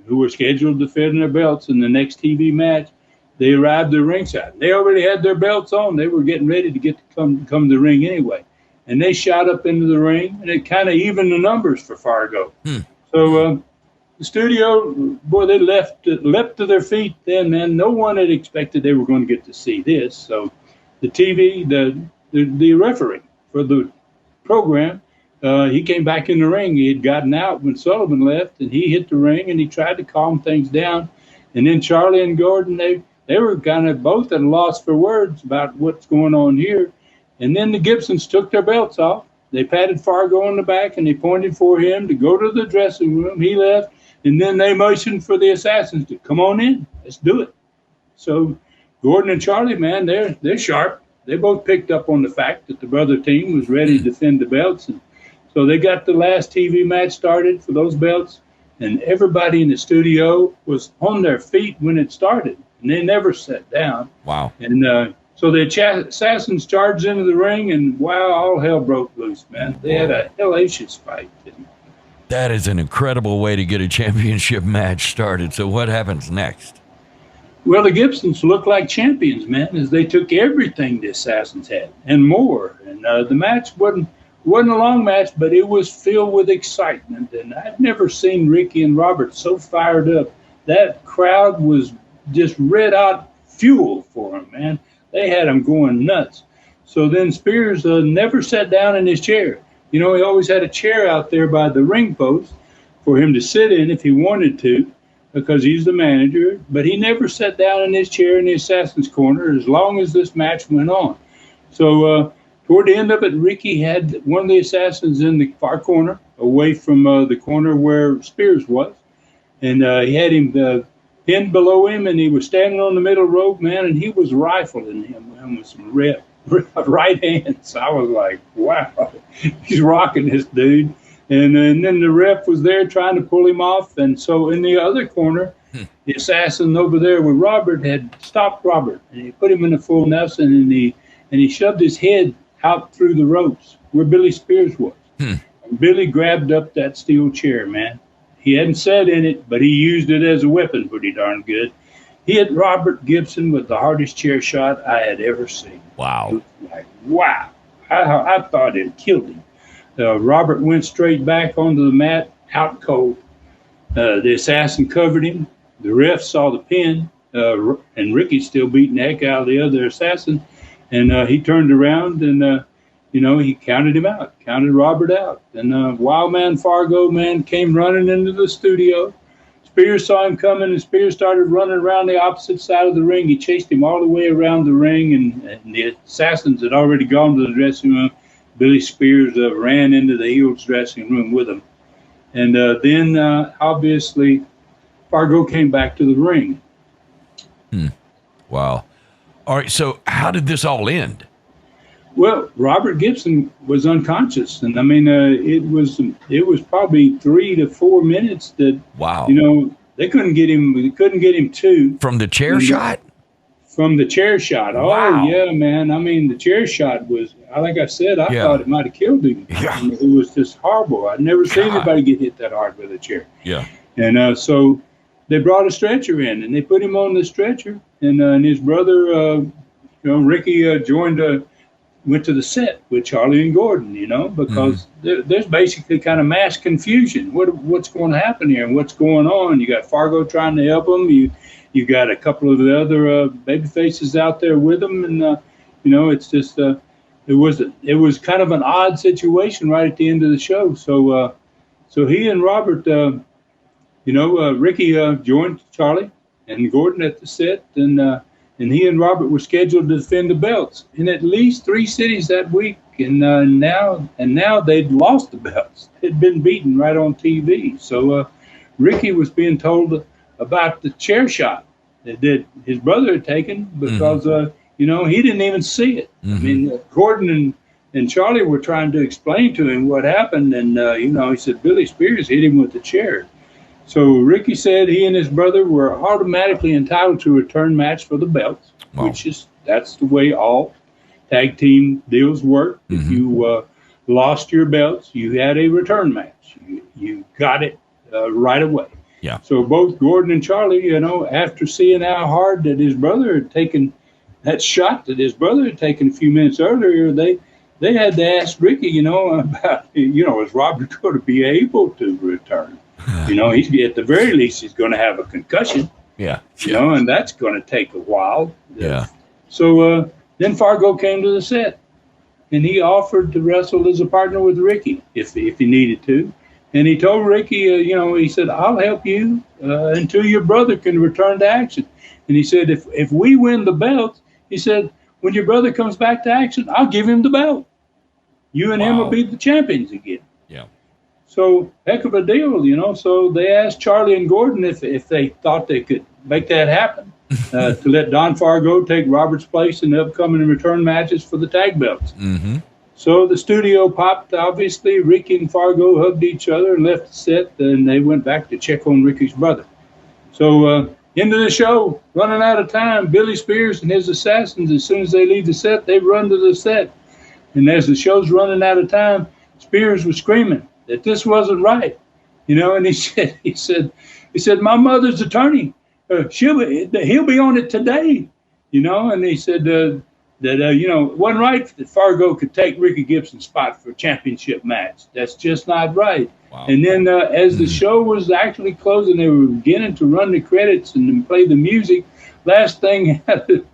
who were scheduled to defend their belts in the next TV match, they arrived at ringside. They already had their belts on. They were getting ready to come to the ring anyway. And they shot up into the ring, and it kind of evened the numbers for Fargo. So the studio, boy, they leapt to their feet then, man. No one had expected they were going to get to see this. So the TV, the referee for the program, he came back in the ring. He had gotten out when Sullivan left, and he hit the ring, and he tried to calm things down. And then Charlie and Gordon, they were kind of both at a loss for words about what's going on here. And then the Gibsons took their belts off. They patted Fargo on the back, and they pointed for him to go to the dressing room. He left, and then they motioned for the assassins to come on in. Let's do it. So Gordon and Charlie, man, they're sharp. They both picked up on the fact that the brother team was ready to defend the belts. And so they got the last TV match started for those belts, and everybody in the studio was on their feet when it started, and they never sat down. Wow. And so the assassins charged into the ring, and wow, all hell broke loose, man. They had a hellacious fight. That is an incredible way to get a championship match started. So what happens next? Well, the Gibsons looked like champions, man, as they took everything the assassins had and more. And the match wasn't a long match, but it was filled with excitement. And I've never seen Ricky and Robert so fired up. That crowd was just red hot fuel for them, man. They had him going nuts. So then Spears never sat down in his chair. You know, he always had a chair out there by the ring post for him to sit in if he wanted to, because he's the manager. But he never sat down in his chair in the assassin's corner as long as this match went on. So toward the end of it, Ricky had one of the assassins in the far corner, away from the corner where Spears was. And he had him pinned below him, and he was standing on the middle rope, man, and he was rifling him, man, with some right hands. I was like, wow, he's rocking this dude. And then the ref was there trying to pull him off. And so in the other corner, the assassin over there with Robert had stopped Robert, and he put him in a full Nelson, and he shoved his head out through the ropes where Billy Spears was. And Billy grabbed up that steel chair, man. He hadn't sat in it, but he used it as a weapon pretty darn good. He hit Robert Gibson with the hardest chair shot I had ever seen. Wow. It was like, wow. I thought it killed him. Robert went straight back onto the mat, out cold. The assassin covered him. The ref saw the pin, and Ricky still beating the heck out of the other assassin. And he turned around and, he counted him out, counted Robert out. And Wild Man Fargo, man, came running into the studio. Spears saw him coming, and Spears started running around the opposite side of the ring. He chased him all the way around the ring, and the assassins had already gone to the dressing room. Billy Spears ran into the Heels dressing room with him. And then, obviously, Fargo came back to the ring. Wow. All right, so how did this all end? Well, Robert Gibson was unconscious, and I mean, it was probably 3 to 4 minutes that, wow, they couldn't get him. They couldn't get him to from the chair shot. From the chair shot. Wow. Oh yeah, man. I mean, the chair shot was, like I said, I thought it might have killed him. Yeah. It was just horrible. I'd never seen anybody get hit that hard with a chair. Yeah. And so they brought a stretcher in, and they put him on the stretcher, and his brother, Ricky, went to the set with Charlie and Gordon, because there's basically kind of mass confusion. What's going to happen here and what's going on? You got Fargo trying to help them. You got a couple of the other baby faces out there with them, and it's just it was kind of an odd situation right at the end of the show. So he and Robert, Ricky joined Charlie and Gordon at the set, and he and Robert were scheduled to defend the belts in at least 3 cities that week. And now they'd lost the belts. They'd been beaten right on TV. So Ricky was being told about the chair shot that his brother had taken because, he didn't even see it. I mean, Gordon and Charlie were trying to explain to him what happened. And, he said Billy Spears hit him with the chair. So Ricky said he and his brother were automatically entitled to a return match for the belts, that's the way all tag team deals work. If you lost your belts, you had a return match. You got it right away. Yeah. So both Gordon and Charlie, after seeing how hard that his brother had taken that shot that his brother had taken a few minutes earlier, they had to ask Ricky, about, is Robert going to be able to return? He's at the very least he's going to have a concussion. Yeah. And that's going to take a while. Yeah. So then Fargo came to the set, and he offered to wrestle as a partner with Ricky if he needed to. And he told Ricky, he said, I'll help you until your brother can return to action. And he said, if we win the belt, he said, when your brother comes back to action, I'll give him the belt. You and him will be the champions again. Yeah. So heck of a deal, So they asked Charlie and Gordon if they thought they could make that happen, to let Don Fargo take Robert's place in the upcoming return matches for the tag belts. So the studio popped. Obviously, Ricky and Fargo hugged each other and left the set, and they went back to check on Ricky's brother. So into the show, running out of time, Billy Spears and his assassins, as soon as they leave the set, they run to the set. And as the show's running out of time, Spears was screaming that this wasn't right, and he said, my mother's attorney, he'll be on it today, and he said that it wasn't right that Fargo could take Ricky Gibson's spot for a championship match. That's just not right. Wow. And then as the show was actually closing, they were beginning to run the credits and play the music. Last thing out of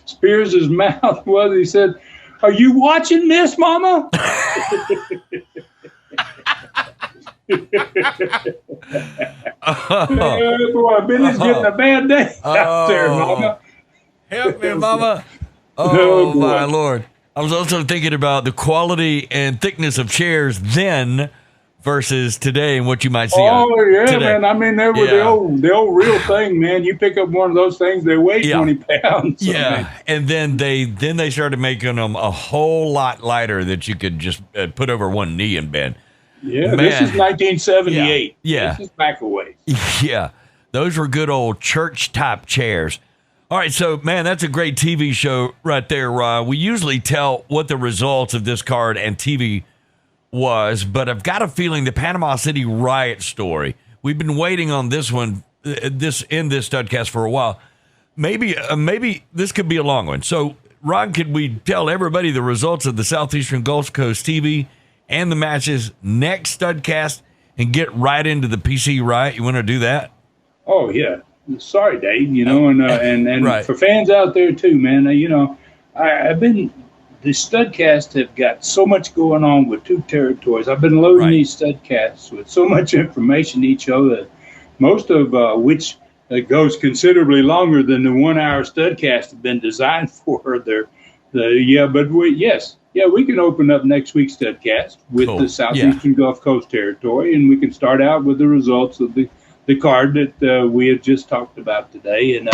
Spears' mouth was, he said, are you watching this, Mama? Boy, Billy's getting a bad day out there, Mama. Help me, Mama. Oh, my Lord. I was also thinking about the quality and thickness of chairs then versus today and what you might see today. Man. I mean, they were the old real thing, man. You pick up one of those things, they weigh 20 pounds. Yeah, and then they started making them a whole lot lighter that you could just put over one knee in bed. Yeah, man. This is 1978. Yeah. This is back a ways. Yeah, those were good old church-type chairs. All right, so, man, that's a great TV show right there, Rod. We usually tell what the results of this card and TV was, but I've got a feeling the Panama City riot story, we've been waiting on this one, this Studcast for a while. Maybe this could be a long one. So, Rod, could we tell everybody the results of the Southeastern Gulf Coast TV and the matches next Studcast and get right into the PC riot? You want to do that? Oh, yeah. Sorry, Dave, and right. For fans out there too, man, the Studcasts have got so much going on with 2 territories. I've been loading these Studcasts with so much information each other, most of which goes considerably longer than the 1-hour Studcast have been designed for. We can open up next week's Studcast with the Southeastern Gulf Coast territory, and we can start out with the results of the card that we have just talked about today. And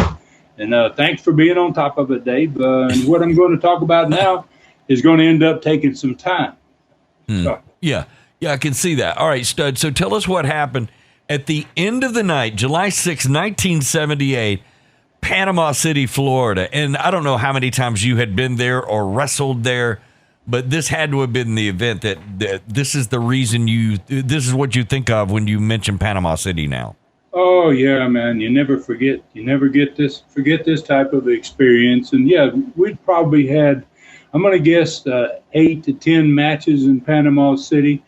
thanks for being on top of it, Dave. And what I'm going to talk about now is going to end up taking some time. So. Yeah, I can see that. All right, Stud, so tell us what happened at the end of the night, July 6, 1978, Panama City, Florida. And I don't know how many times you had been there or wrestled there, but this had to have been the event that this is the reason this is what you think of when you mention Panama City now. Oh yeah, man. You never forget. You never forget this type of experience. And yeah, we'd probably had, I'm going to guess, 8 to 10 matches in Panama City.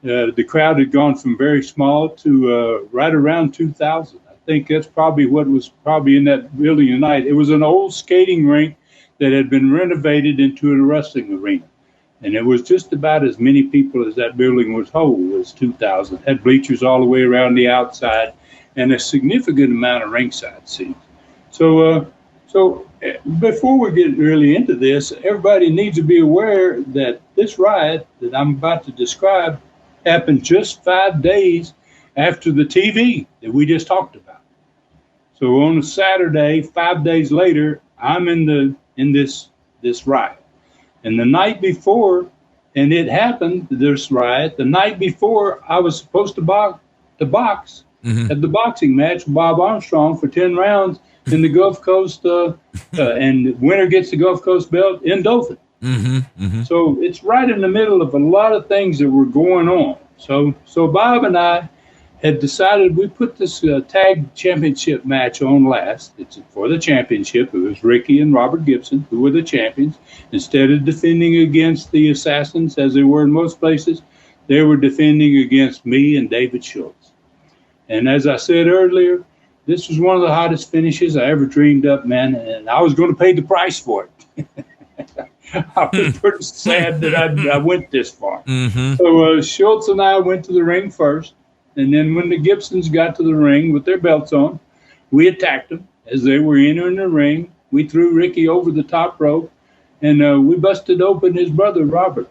The crowd had gone from very small to right around 2,000. I think that's probably what was probably in that building tonight. It was an old skating rink that had been renovated into a wrestling arena. And it was just about as many people as that building was whole, was 2,000. Had bleachers all the way around the outside and a significant amount of ringside seats. So before we get really into this, everybody needs to be aware that this riot that I'm about to describe happened just 5 days after the TV that we just talked about. So on a Saturday, 5 days later, I'm in this riot. And the night before, and it happened, this riot, the night before, I was supposed to box at the boxing match with Bob Armstrong for 10 rounds in the Gulf Coast, and the winner gets the Gulf Coast belt in Dothan. So it's right in the middle of a lot of things that were going on. So Bob and I had decided we put this tag championship match on last. It's for the championship. It was Ricky and Robert Gibson who were the champions. Instead of defending against the Assassins, as they were in most places, they were defending against me and David Schultz. And as I said earlier, this was one of the hottest finishes I ever dreamed up, man, and I was going to pay the price for it. I was pretty sad that I went this far. So Schultz and I went to the ring first. And then when the Gibsons got to the ring with their belts on, we attacked them as they were entering the ring. We threw Ricky over the top rope, and we busted open his brother, Robert.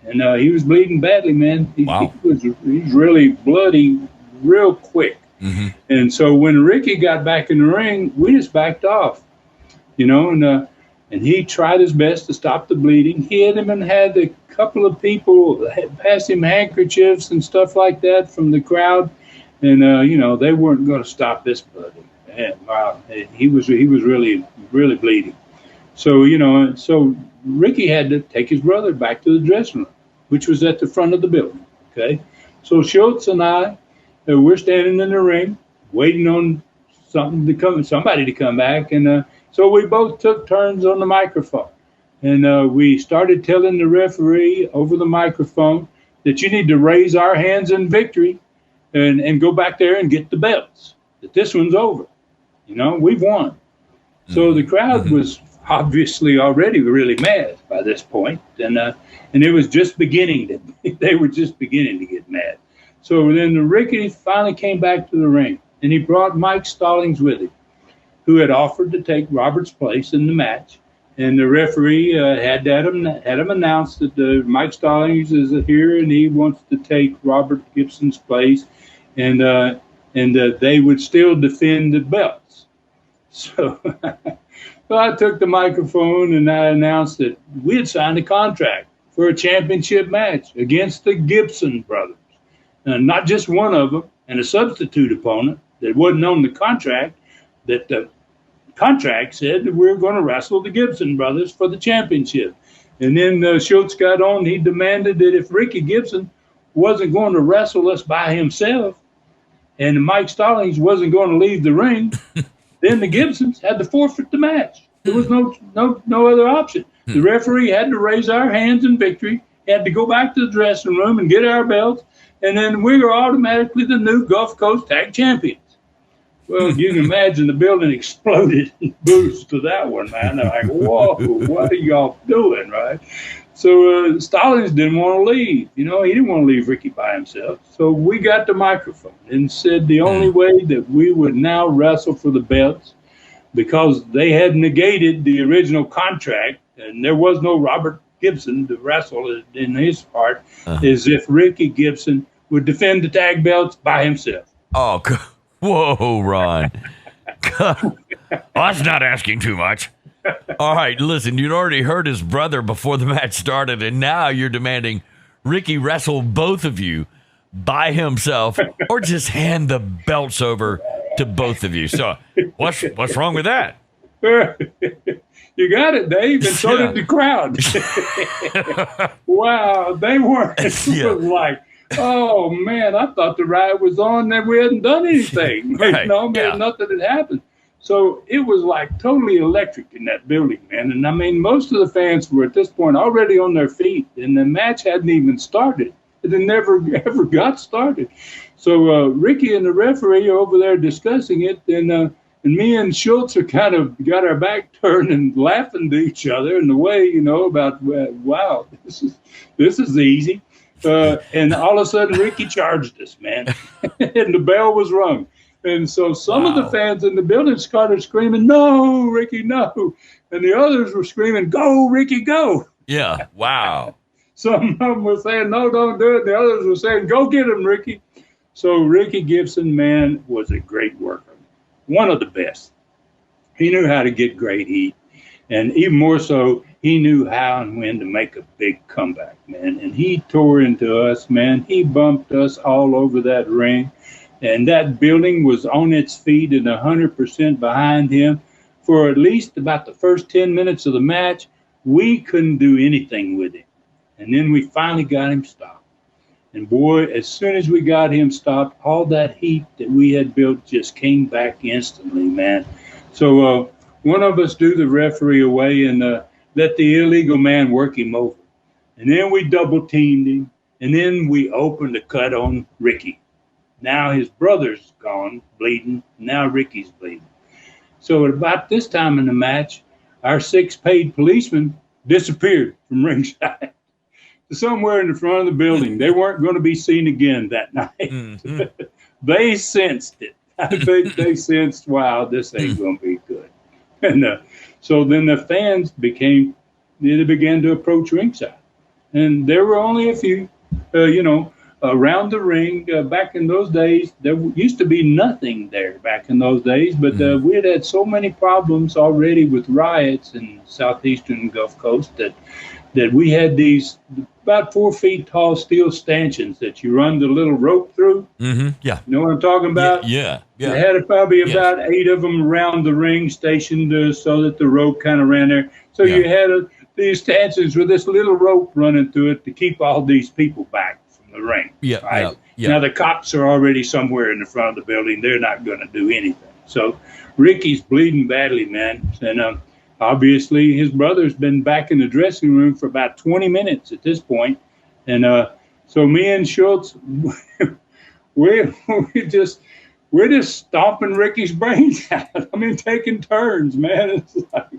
And he was bleeding badly, man. He was really bloody real quick. And so when Ricky got back in the ring, we just backed off, and he tried his best to stop the bleeding. He had a couple of people pass him handkerchiefs and stuff like that from the crowd, and they weren't going to stop this blood. And wow, he was really bleeding. So Ricky had to take his brother back to the dressing room, which was at the front of the building. Okay, so Schultz and I, we're standing in the ring waiting on somebody to come back, and so we both took turns on the microphone. And we started telling the referee over the microphone that you need to raise our hands in victory and go back there and get the belts, that this one's over. We've won. So the crowd was obviously already really mad by this point. And it was just beginning. They were just beginning to get mad. So then Ricky finally came back to the ring, and he brought Mike Stallings with him, who had offered to take Robert's place in the match. And the referee had him announce that Mike Stallings is here and he wants to take Robert Gibson's place, and they would still defend the belts. So, so I took the microphone and I announced that we had signed a contract for a championship match against the Gibson brothers, not just one of them, and a substitute opponent that wasn't on the contract. That the contract said that we were going to wrestle the Gibson brothers for the championship. And then Schultz got on. He demanded that if Ricky Gibson wasn't going to wrestle us by himself and Mike Stallings wasn't going to leave the ring, then the Gibsons had to forfeit the match. There was no other option. The referee had to raise our hands in victory, had to go back to the dressing room and get our belts, and then we were automatically the new Gulf Coast Tag Champions. Well, you can imagine the building exploded in boost to that one, man. They're like, whoa, what are y'all doing, right? So Stallings didn't want to leave. He didn't want to leave Ricky by himself. So we got the microphone and said the only way that we would now wrestle for the belts, because they had negated the original contract and there was no Robert Gibson to wrestle in his part, is if Ricky Gibson would defend the tag belts by himself. Oh, whoa, Ron. That's not asking too much. All right, listen, you'd already heard his brother before the match started, and now you're demanding Ricky wrestle both of you by himself or just hand the belts over to both of you. So what's wrong with that? You got it, Dave, and so did the crowd. Wow, they weren't. It was like, Oh man, I thought the riot was on and we hadn't done anything. Right. Nothing had happened. So it was like totally electric in that building, man. And I mean, most of the fans were at this point already on their feet, and the match hadn't even started. It had never ever got started. So Ricky and the referee are over there discussing it, and me and Schultz are kind of got our back turned and laughing to each other in the way, about wow, this is easy. And all of a sudden, Ricky charged us, man, and the bell was rung. And so some of the fans in the building started screaming, "No, Ricky, no!" And the others were screaming, "Go, Ricky, go!" Yeah. Wow. Some of them were saying, "No, don't do it." The others were saying, "Go get him, Ricky." So Ricky Gibson, man, was a great worker. One of the best. He knew how to get great heat. And even more so, he knew how and when to make a big comeback, man. And he tore into us, man. He bumped us all over that ring. And that building was on its feet and 100% behind him for at least about the first 10 minutes of the match. We couldn't do anything with him. And then we finally got him stopped. And boy, as soon as we got him stopped, all that heat that we had built just came back instantly, man. So one of us drew the referee away and let the illegal man work him over. And then we double teamed him. And then we opened a cut on Ricky. Now his brother's gone, bleeding. Now Ricky's bleeding. So at about this time in the match, our 6 paid policemen disappeared from ringside. Somewhere in the front of the building. They weren't going to be seen again that night. Mm-hmm. They sensed it. I think they sensed, wow, this ain't going to be good. And so then the fans began to approach ringside. And there were only a few, around the ring. Back in those days, there used to be nothing there back in those days. But we had so many problems already with riots in southeastern Gulf Coast that we had these about 4 feet tall steel stanchions that you run the little rope through. Mm-hmm. Yeah. You know what I'm talking about? Yeah. They had probably about 8 of them around the ring stationed so that the rope kind of ran there. So you had these stanchions with this little rope running through it to keep all these people back from the ring. Yeah. Right? Yeah. Now the cops are already somewhere in the front of the building. They're not going to do anything. So Ricky's bleeding badly, man. And obviously, his brother's been back in the dressing room for about 20 minutes at this point. And so me and Schultz, we're just stomping Ricky's brains out. I mean, taking turns, man. It's like,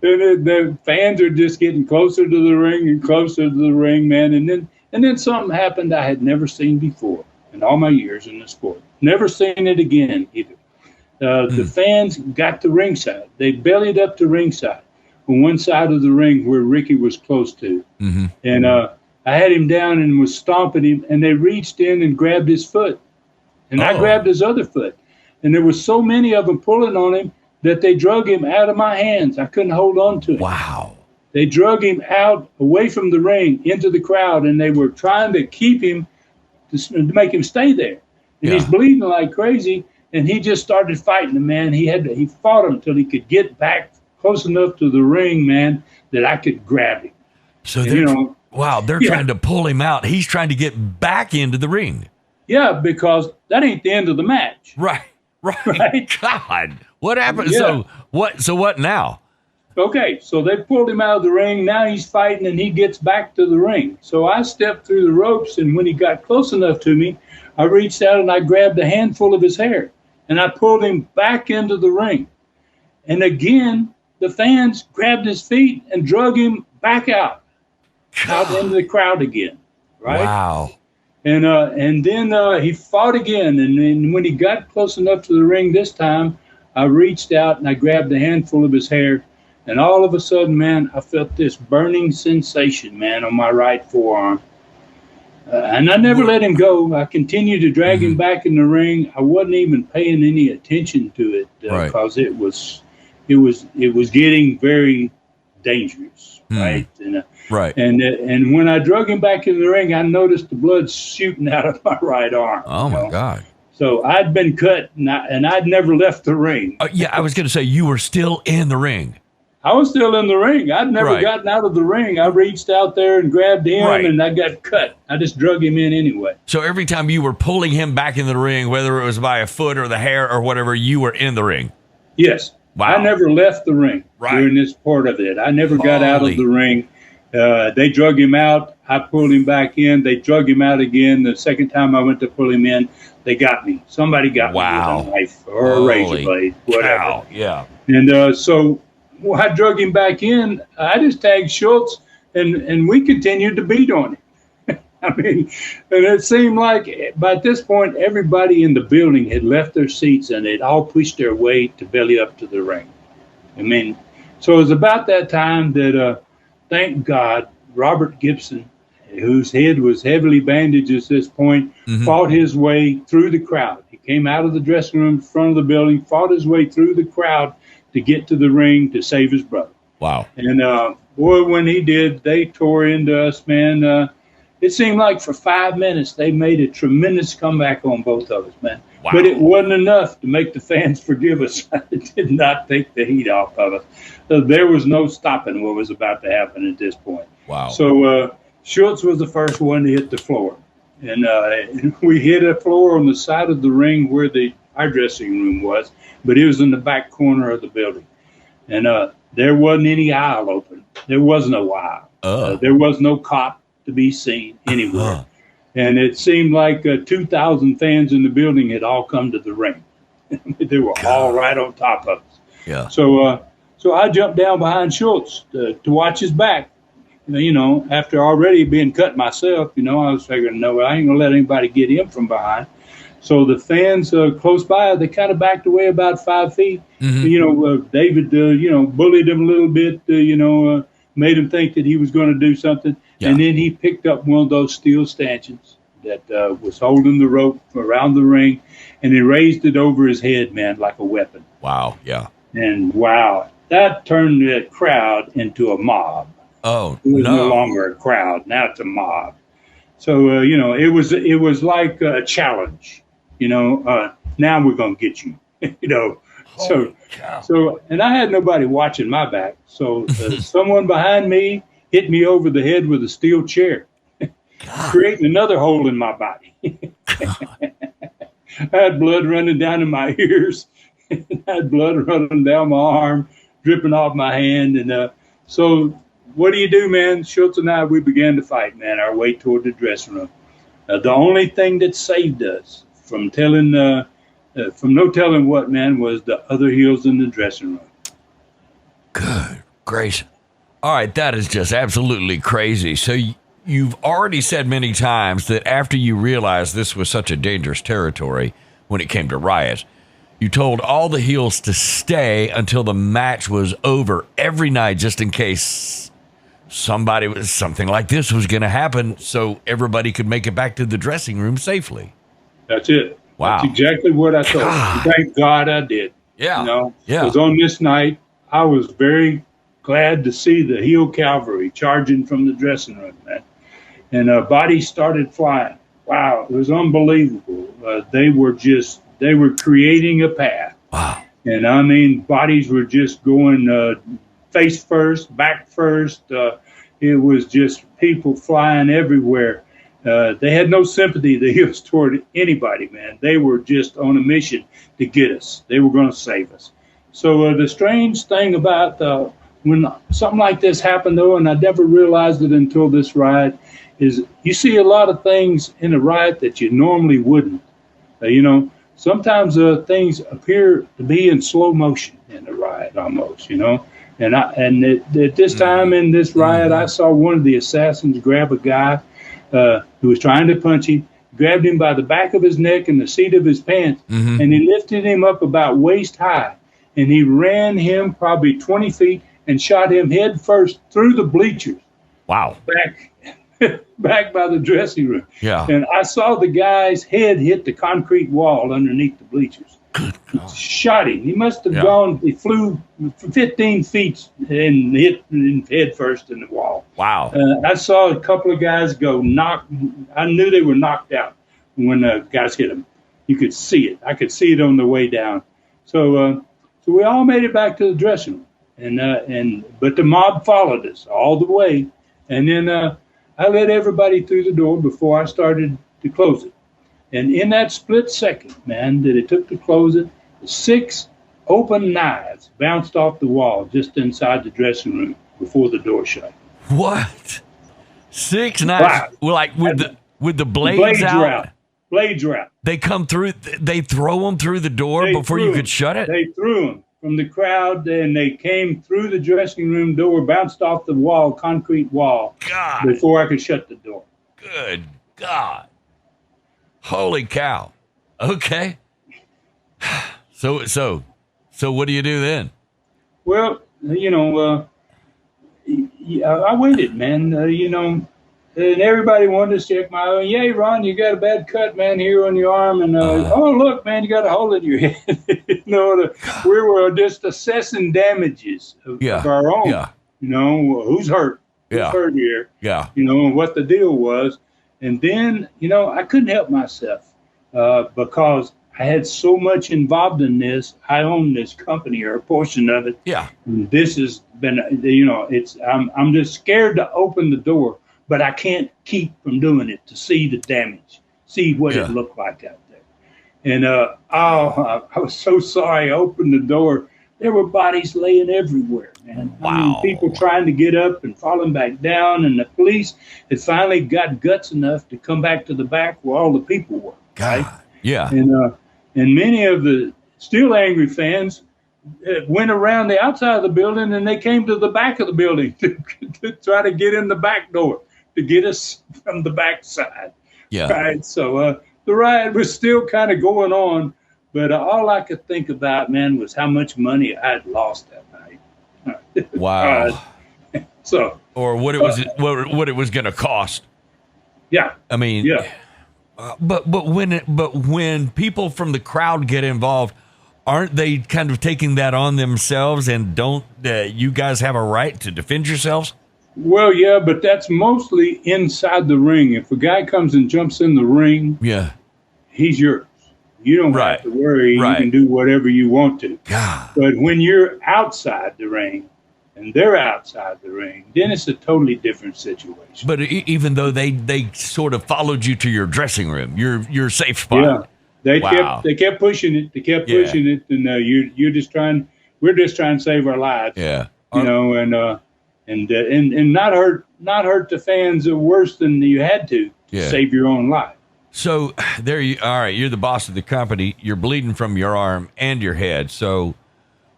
the fans are just getting closer to the ring and closer to the ring, man. And then something happened I had never seen before in all my years in the sport. Never seen it again either. The fans got to ringside. They bellied up to ringside on one side of the ring where Ricky was close to. Mm-hmm. And I had him down and was stomping him, and they reached in and grabbed his foot. And I grabbed his other foot. And there were so many of them pulling on him that they drug him out of my hands. I couldn't hold on to him. Wow. They drug him out away from the ring into the crowd, and they were trying to keep him to make him stay there. And he's bleeding like crazy. And he just started fighting the man. He fought him until he could get back close enough to the ring, man, that I could grab him. So they're trying to pull him out. He's trying to get back into the ring. Yeah, because that ain't the end of the match. Right. God, what happened? Yeah. So what now? Okay, so they pulled him out of the ring. Now he's fighting, and he gets back to the ring. So I stepped through the ropes, and when he got close enough to me, I reached out and I grabbed a handful of his hair. And I pulled him back into the ring. And again, the fans grabbed his feet and drug him back out into the crowd again. Right? Wow. And then he fought again. And then when he got close enough to the ring this time, I reached out and I grabbed a handful of his hair. And all of a sudden, man, I felt this burning sensation, man, on my right forearm. And I never let him go. I continued to drag him back in the ring. I wasn't even paying any attention to it because it was getting very dangerous, right? And, And when I drug him back in the ring, I noticed the blood shooting out of my right arm. Oh my God! So I'd been cut, and I'd never left the ring. I was going to say you were still in the ring. I was still in the ring. I'd never gotten out of the ring. I reached out there and grabbed him, and I got cut. I just drug him in anyway. So every time you were pulling him back in the ring, whether it was by a foot or the hair or whatever, you were in the ring? Yes. Wow. I never left the ring during this part of it. I never got out of the ring. They drug him out. I pulled him back in. They drug him out again. The second time I went to pull him in, they got me. Somebody got me with a knife or a razor blade, whatever. Cow. Yeah. And so I drug him back in. I just tagged Schultz, and we continued to beat on him. I mean, and it seemed like by this point, everybody in the building had left their seats, and they'd all pushed their way to belly up to the ring. I mean, so it was about that time that, thank God, Robert Gibson, whose head was heavily bandaged at this point, fought his way through the crowd. He came out of the dressing room in front of the building, fought his way through the crowd to get to the ring to save his brother. Wow. And, boy, when he did, they tore into us, man. It seemed like for 5 minutes they made a tremendous comeback on both of us, man. Wow. But it wasn't enough to make the fans forgive us. It did not take the heat off of us. So there was no stopping what was about to happen at this point. Wow. So Schultz was the first one to hit the floor. And we hit a floor on the side of the ring where our dressing room was, but it was in the back corner of the building. And there wasn't any aisle open. There was no aisle. There was no cop to be seen anywhere. And it seemed like 2,000 fans in the building had all come to the ring. They were all right on top of us. Yeah. So I jumped down behind Schultz to watch his back. You know, after already being cut myself, I was figuring, no, I ain't going to let anybody get him from behind. So the fans close by, they kind of backed away about 5 feet. David, bullied him a little bit, made him think that he was going to do something. Yeah. And then he picked up one of those steel stanchions that was holding the rope around the ring, and he raised it over his head, man, like a weapon. Wow, yeah. And wow, that turned the crowd into a mob. Oh, it was no longer a crowd. Now it's a mob. So, it was like a challenge. Now we're going to get you, So, and I had nobody watching my back. So someone behind me hit me over the head with a steel chair, creating another hole in my body. I had blood running down in my ears. I had blood running down my arm, dripping off my hand. And so what do you do, man? Schultz and I, we began to fight, man, our way toward the dressing room. The only thing that saved us from no telling what, man, was the other heels in the dressing room. Good gracious. All right, that is just absolutely crazy. So you've already said many times that after you realized this was such a dangerous territory when it came to riots, you told all the heels to stay until the match was over every night, just in case something like this was going to happen, so everybody could make it back to the dressing room safely. That's it. Wow. That's exactly what I told you. Thank God I did. Yeah. Because on this night, I was very glad to see the heel cavalry charging from the dressing room, man. And bodies started flying. Wow, it was unbelievable. They were creating a path. Wow. And I mean, bodies were just going face first, back first. It was just people flying everywhere. They had no sympathy, the heels, toward anybody, man. They were just on a mission to get us. They were going to save us. So the strange thing about when something like this happened, though, and I never realized it until this riot, is you see a lot of things in a riot that you normally wouldn't. Sometimes things appear to be in slow motion in a riot almost, And at this time in this riot, I saw one of the assassins grab a guy who was trying to punch him, grabbed him by the back of his neck and the seat of his pants, and he lifted him up about waist high, and he ran him probably 20 feet and shot him head first through the bleachers. Wow. Back by the dressing room. Yeah. And I saw the guy's head hit the concrete wall underneath the bleachers. Good God. Shot him. He must have gone, he flew 15 feet and hit head first in the wall. Wow. I saw a couple of guys go I knew they were knocked out when guys hit them. You could see it. I could see it on the way down. So we all made it back to the dressing room. But the mob followed us all the way. And then I let everybody through the door before I started to close it. And in that split second, man, that it took to close it, 6 open knives bounced off the wall just inside the dressing room before the door shut. What? 6 knives? Wow. Like with the blades out? Blades are out. They come through, they throw them through the door before you could shut it? They threw them from the crowd, and they came through the dressing room door, bounced off the wall, concrete wall, before I could shut the door. Good God. Holy cow. Okay. So what do you do then? Well, I waited, man. And everybody wanted to check my arm. Yay, Ron, you got a bad cut, man, here on your arm. And, oh, look, man, you got a hole in your head. We were just assessing damages of our own. Yeah. Who's hurt? Who's hurt here? Yeah. What the deal was. And then, I couldn't help myself because I had so much involved in this. I own this company or a portion of it. Yeah. And this has been, I'm just scared to open the door. But I can't keep from doing it to see the damage, see what it looked like out there. And I was so sorry. I opened the door. There were bodies laying everywhere, man. Wow. I mean, people trying to get up and falling back down. And the police had finally got guts enough to come back to the back where all the people were. God. Right? Yeah. And many of the still angry fans went around the outside of the building, and they came to the back of the building to try to get in the back door, to get us from the backside. Yeah. Right. So the riot was still kind of going on, but all I could think about, man, was how much money I had lost that night. Wow. Or what it was going to cost. Yeah. I mean. Yeah. But when people from the crowd get involved, aren't they kind of taking that on themselves? And don't you guys have a right to defend yourselves? Well, yeah, but that's mostly inside the ring. If a guy comes and jumps in the ring, he's yours. You don't have to worry. You can do whatever you want to. God. But when you're outside the ring and they're outside the ring, then it's a totally different situation. But even though they sort of followed you to your dressing room, your safe spot. Yeah. They kept pushing it. They kept pushing it, and we're just trying to save our lives. Yeah. And not hurt the fans worse than you had to save your own life. So there you all right. You're the boss of the company. You're bleeding from your arm and your head. So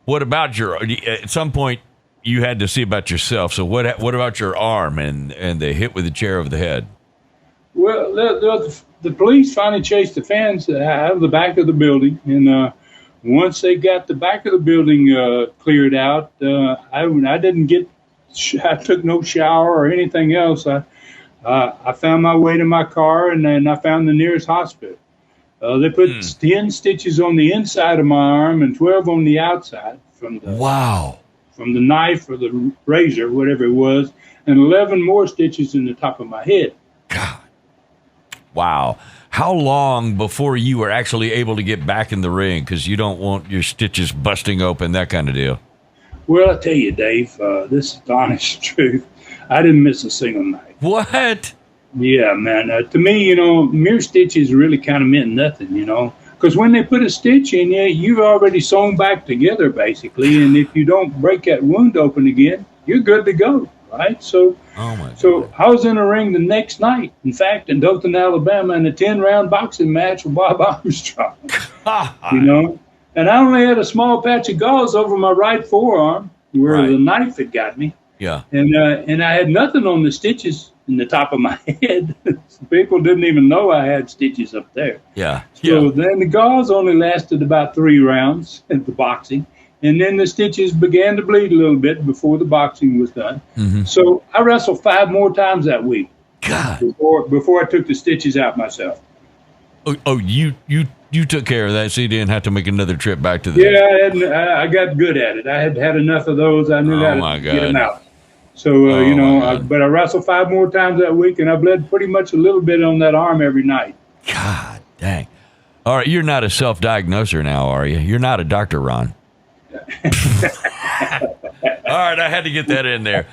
what about at some point you had to see about yourself. So what about your arm and the hit with the chair over the head? Well, the police finally chased the fans out of the back of the building, and once they got the back of the building cleared out, I took no shower or anything else. I found my way to my car, and then I found the nearest hospital. They put 10 stitches on the inside of my arm and 12 on the outside from the knife or the razor, whatever it was, and 11 more stitches in the top of my head. God. Wow. How long before you were actually able to get back in the ring? Because you don't want your stitches busting open, that kind of deal. Well, I tell you, Dave, this is the honest truth. I didn't miss a single night. What? Yeah, man. To me, mere stitches really kind of meant nothing, because when they put a stitch in you, you've already sewn back together, basically. And if you don't break that wound open again, you're good to go, right? So I was in the ring the next night, in fact, in Dothan, Alabama, in a 10-round boxing match with Bob Armstrong, And I only had a small patch of gauze over my right forearm where the knife had got me. Yeah. And I had nothing on the stitches in the top of my head. People didn't even know I had stitches up there. Yeah. So then the gauze only lasted about 3 rounds at the boxing. And then the stitches began to bleed a little bit before the boxing was done. Mm-hmm. So I wrestled 5 more times that week. God. Before I took the stitches out myself. Oh, you took care of that, so you didn't have to make another trip back to the... Yeah, I got good at it. I had enough of those. I knew how to get them out. So, but I wrestled 5 more times that week, and I bled pretty much a little bit on that arm every night. God dang. All right, you're not a self-diagnoser now, are you? You're not a doctor, Ron. All right, I had to get that in there.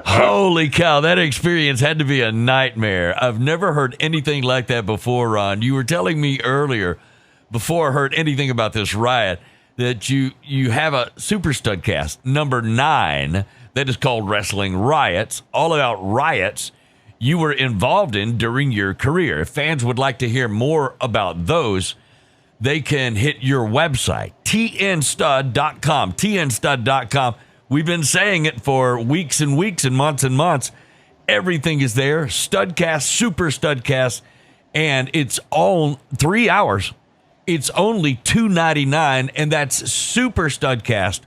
Holy cow, that experience had to be a nightmare. I've never heard anything like that before, Ron. You were telling me earlier, before I heard anything about this riot, that you have a Super Studcast number 9 that is called Wrestling Riots, all about riots you were involved in during your career. If fans would like to hear more about those, they can hit your website, tnstud.com, tnstud.com. We've been saying it for weeks and weeks and months. Everything is there. Studcast, Super Studcast, and it's all 3 hours. It's only $2.99, and that's Super Studcast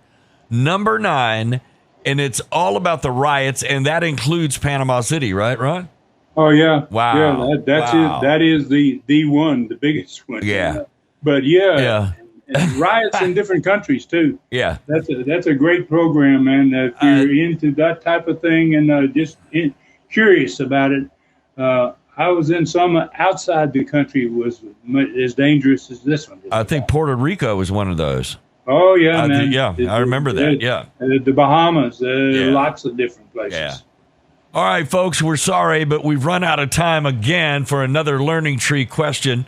number 9, and it's all about the riots, and that includes Panama City, right, Ron? Oh yeah, wow, yeah, that's wow. it. That is the one, the biggest one. Yeah, but and riots in different countries too. Yeah, that's a great program, man. If you're into that type of thing and curious about it, I was in some outside the country was as dangerous as this one. I think Puerto Rico was one of those. Oh yeah, man. I remember that. Yeah, the Bahamas, lots of different places. Yeah. All right, folks, we're sorry, but we've run out of time again for another Learning Tree question.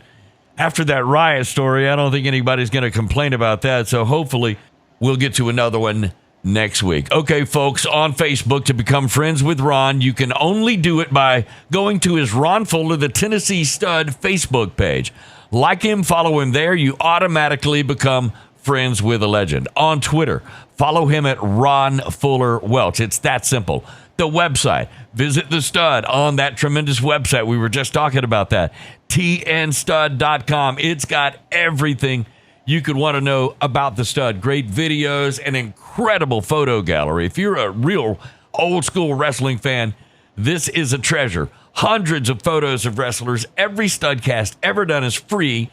After that riot story, I don't think anybody's going to complain about that. So hopefully we'll get to another one next week. Okay, folks, on Facebook, to become friends with Ron, you can only do it by going to his Ron Fuller, the Tennessee Stud Facebook page. Like him, follow him there. You automatically become friends with a legend. On Twitter, follow him at Ron Fuller Welch. It's that simple. The website, visit the Stud on that tremendous website. We were just talking about that. tnstud.com. It's got everything you could want to know about the Stud. Great videos, an incredible photo gallery. If you're a real old school wrestling fan, this is a treasure. Hundreds of photos of wrestlers. Every Studcast ever done is free,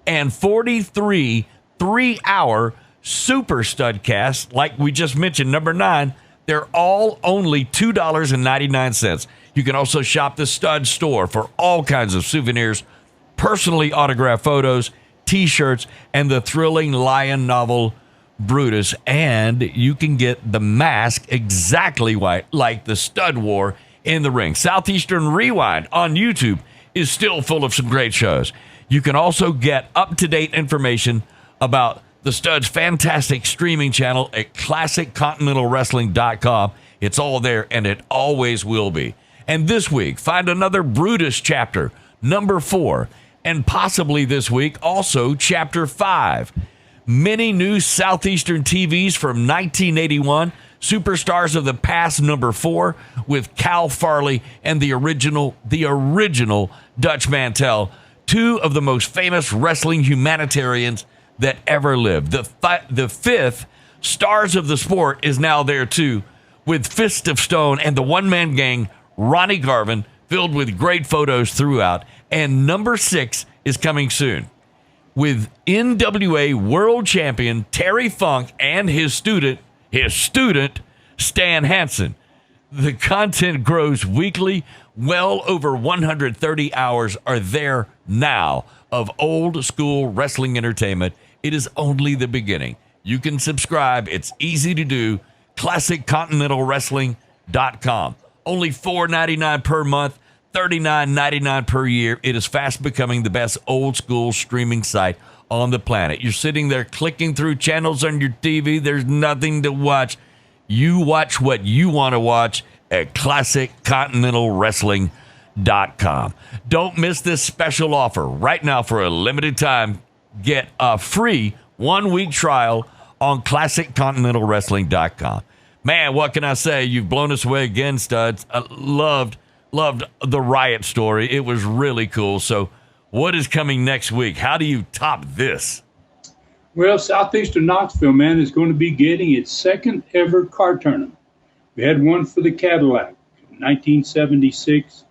and 43 3-hour Super Studcasts, like we just mentioned, number 9, they're all only $2.99. You can also shop the Stud store for all kinds of souvenirs, personally autographed photos, T-shirts, and the thrilling Lion novel Brutus. And you can get the mask exactly like the Stud wore in the ring. Southeastern Rewind on YouTube is still full of some great shows. You can also get up-to-date information about the Stud's fantastic streaming channel at ClassicContinentalWrestling.com. It's all there, and it always will be. And this week, find another Brutus chapter, number 4, and possibly this week, also chapter 5. Many new Southeastern TVs from 1981, Superstars of the Past, number 4, with Cal Farley and the original Dutch Mantel, 2 of the most famous wrestling humanitarians that ever lived. The 5th, Stars of the Sport, is now there too, with Fist of Stone and the one-man gang, Ronnie Garvin, filled with great photos throughout. And number 6 is coming soon, with NWA World Champion Terry Funk and his student, Stan Hansen. The content grows weekly. Well over 130 hours are there now of old school wrestling entertainment. It is only the beginning. You can subscribe. It's easy to do. ClassicContinentalWrestling.com. Only $4.99 per month, $39.99 per year. It is fast becoming the best old school streaming site on the planet. You're sitting there clicking through channels on your TV. There's nothing to watch. You watch what you want to watch at ClassicContinentalWrestling.com. Don't miss this special offer. Right now, for a limited time, get a free 1-week trial on ClassicContinentalWrestling.com. Man, what can I say? You've blown us away again, Studs. I loved the riot story. It was really cool. So what is coming next week? How do you top this? Well, Southeastern Knoxville, man, is going to be getting its second ever car tournament. We had one for the Cadillac in 1976.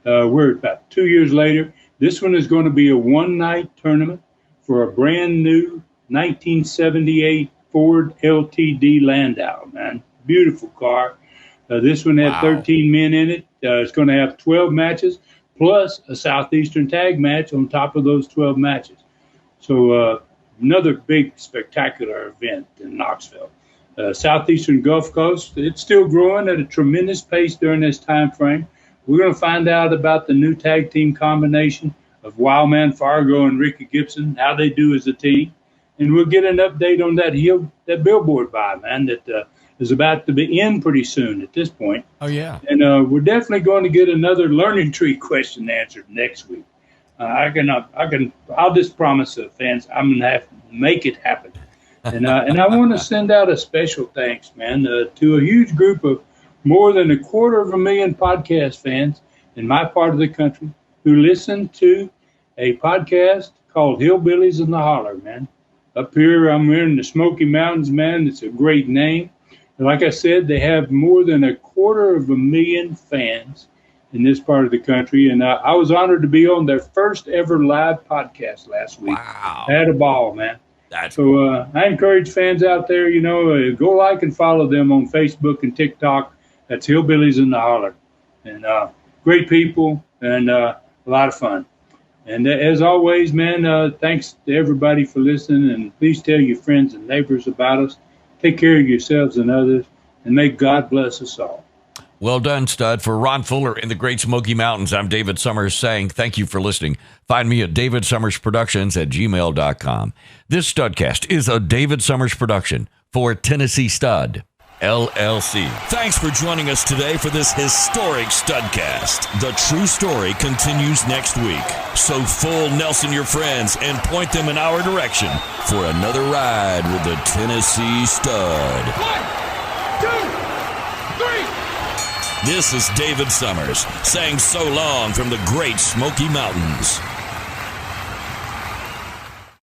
We're about 2 years later. This one is going to be a one-night tournament for a brand new 1978 Ford LTD Landau, man. Beautiful car. This one had 13 men in it. It's going to have 12 matches plus a Southeastern tag match on top of those 12 matches. So another big spectacular event in Knoxville. southeastern Gulf Coast. It's still growing at a tremendous pace during this time frame. We're going to find out about the new tag team combination of Wildman Fargo and Ricky Gibson, how they do as a team. And we'll get an update on that billboard buy, man, that is about to be in pretty soon at this point. Oh, yeah. And we're definitely going to get another learning tree question answered next week. I'll just promise the fans I'm going to have to make it happen. And I want to send out a special thanks, man, to a huge group of more than 250,000 podcast fans in my part of the country who listen to a podcast called Hillbillies in the Holler, man. Up here, I'm in the Smoky Mountains, man. It's a great name. And like I said, they have more than 250,000 fans in this part of the country. And I was honored to be on their first ever live podcast last week. Wow. I had a ball, man. So I encourage fans out there, go like and follow them on Facebook and TikTok. That's Hillbillies in the Holler. And great people and a lot of fun. And as always, man, thanks to everybody for listening. And please tell your friends and neighbors about us. Take care of yourselves and others. And may God bless us all. Well done, Stud. For Ron Fuller in the Great Smoky Mountains, I'm David Summers saying thank you for listening. Find me at davidsummersproductions@gmail.com. This Studcast is a David Summers production for Tennessee Stud, LLC. Thanks for joining us today for this historic Studcast. The true story continues next week. So full Nelson your friends and point them in our direction for another ride with the Tennessee Stud. 1, 2, 3. This is David Summers saying so long from the Great Smoky Mountains.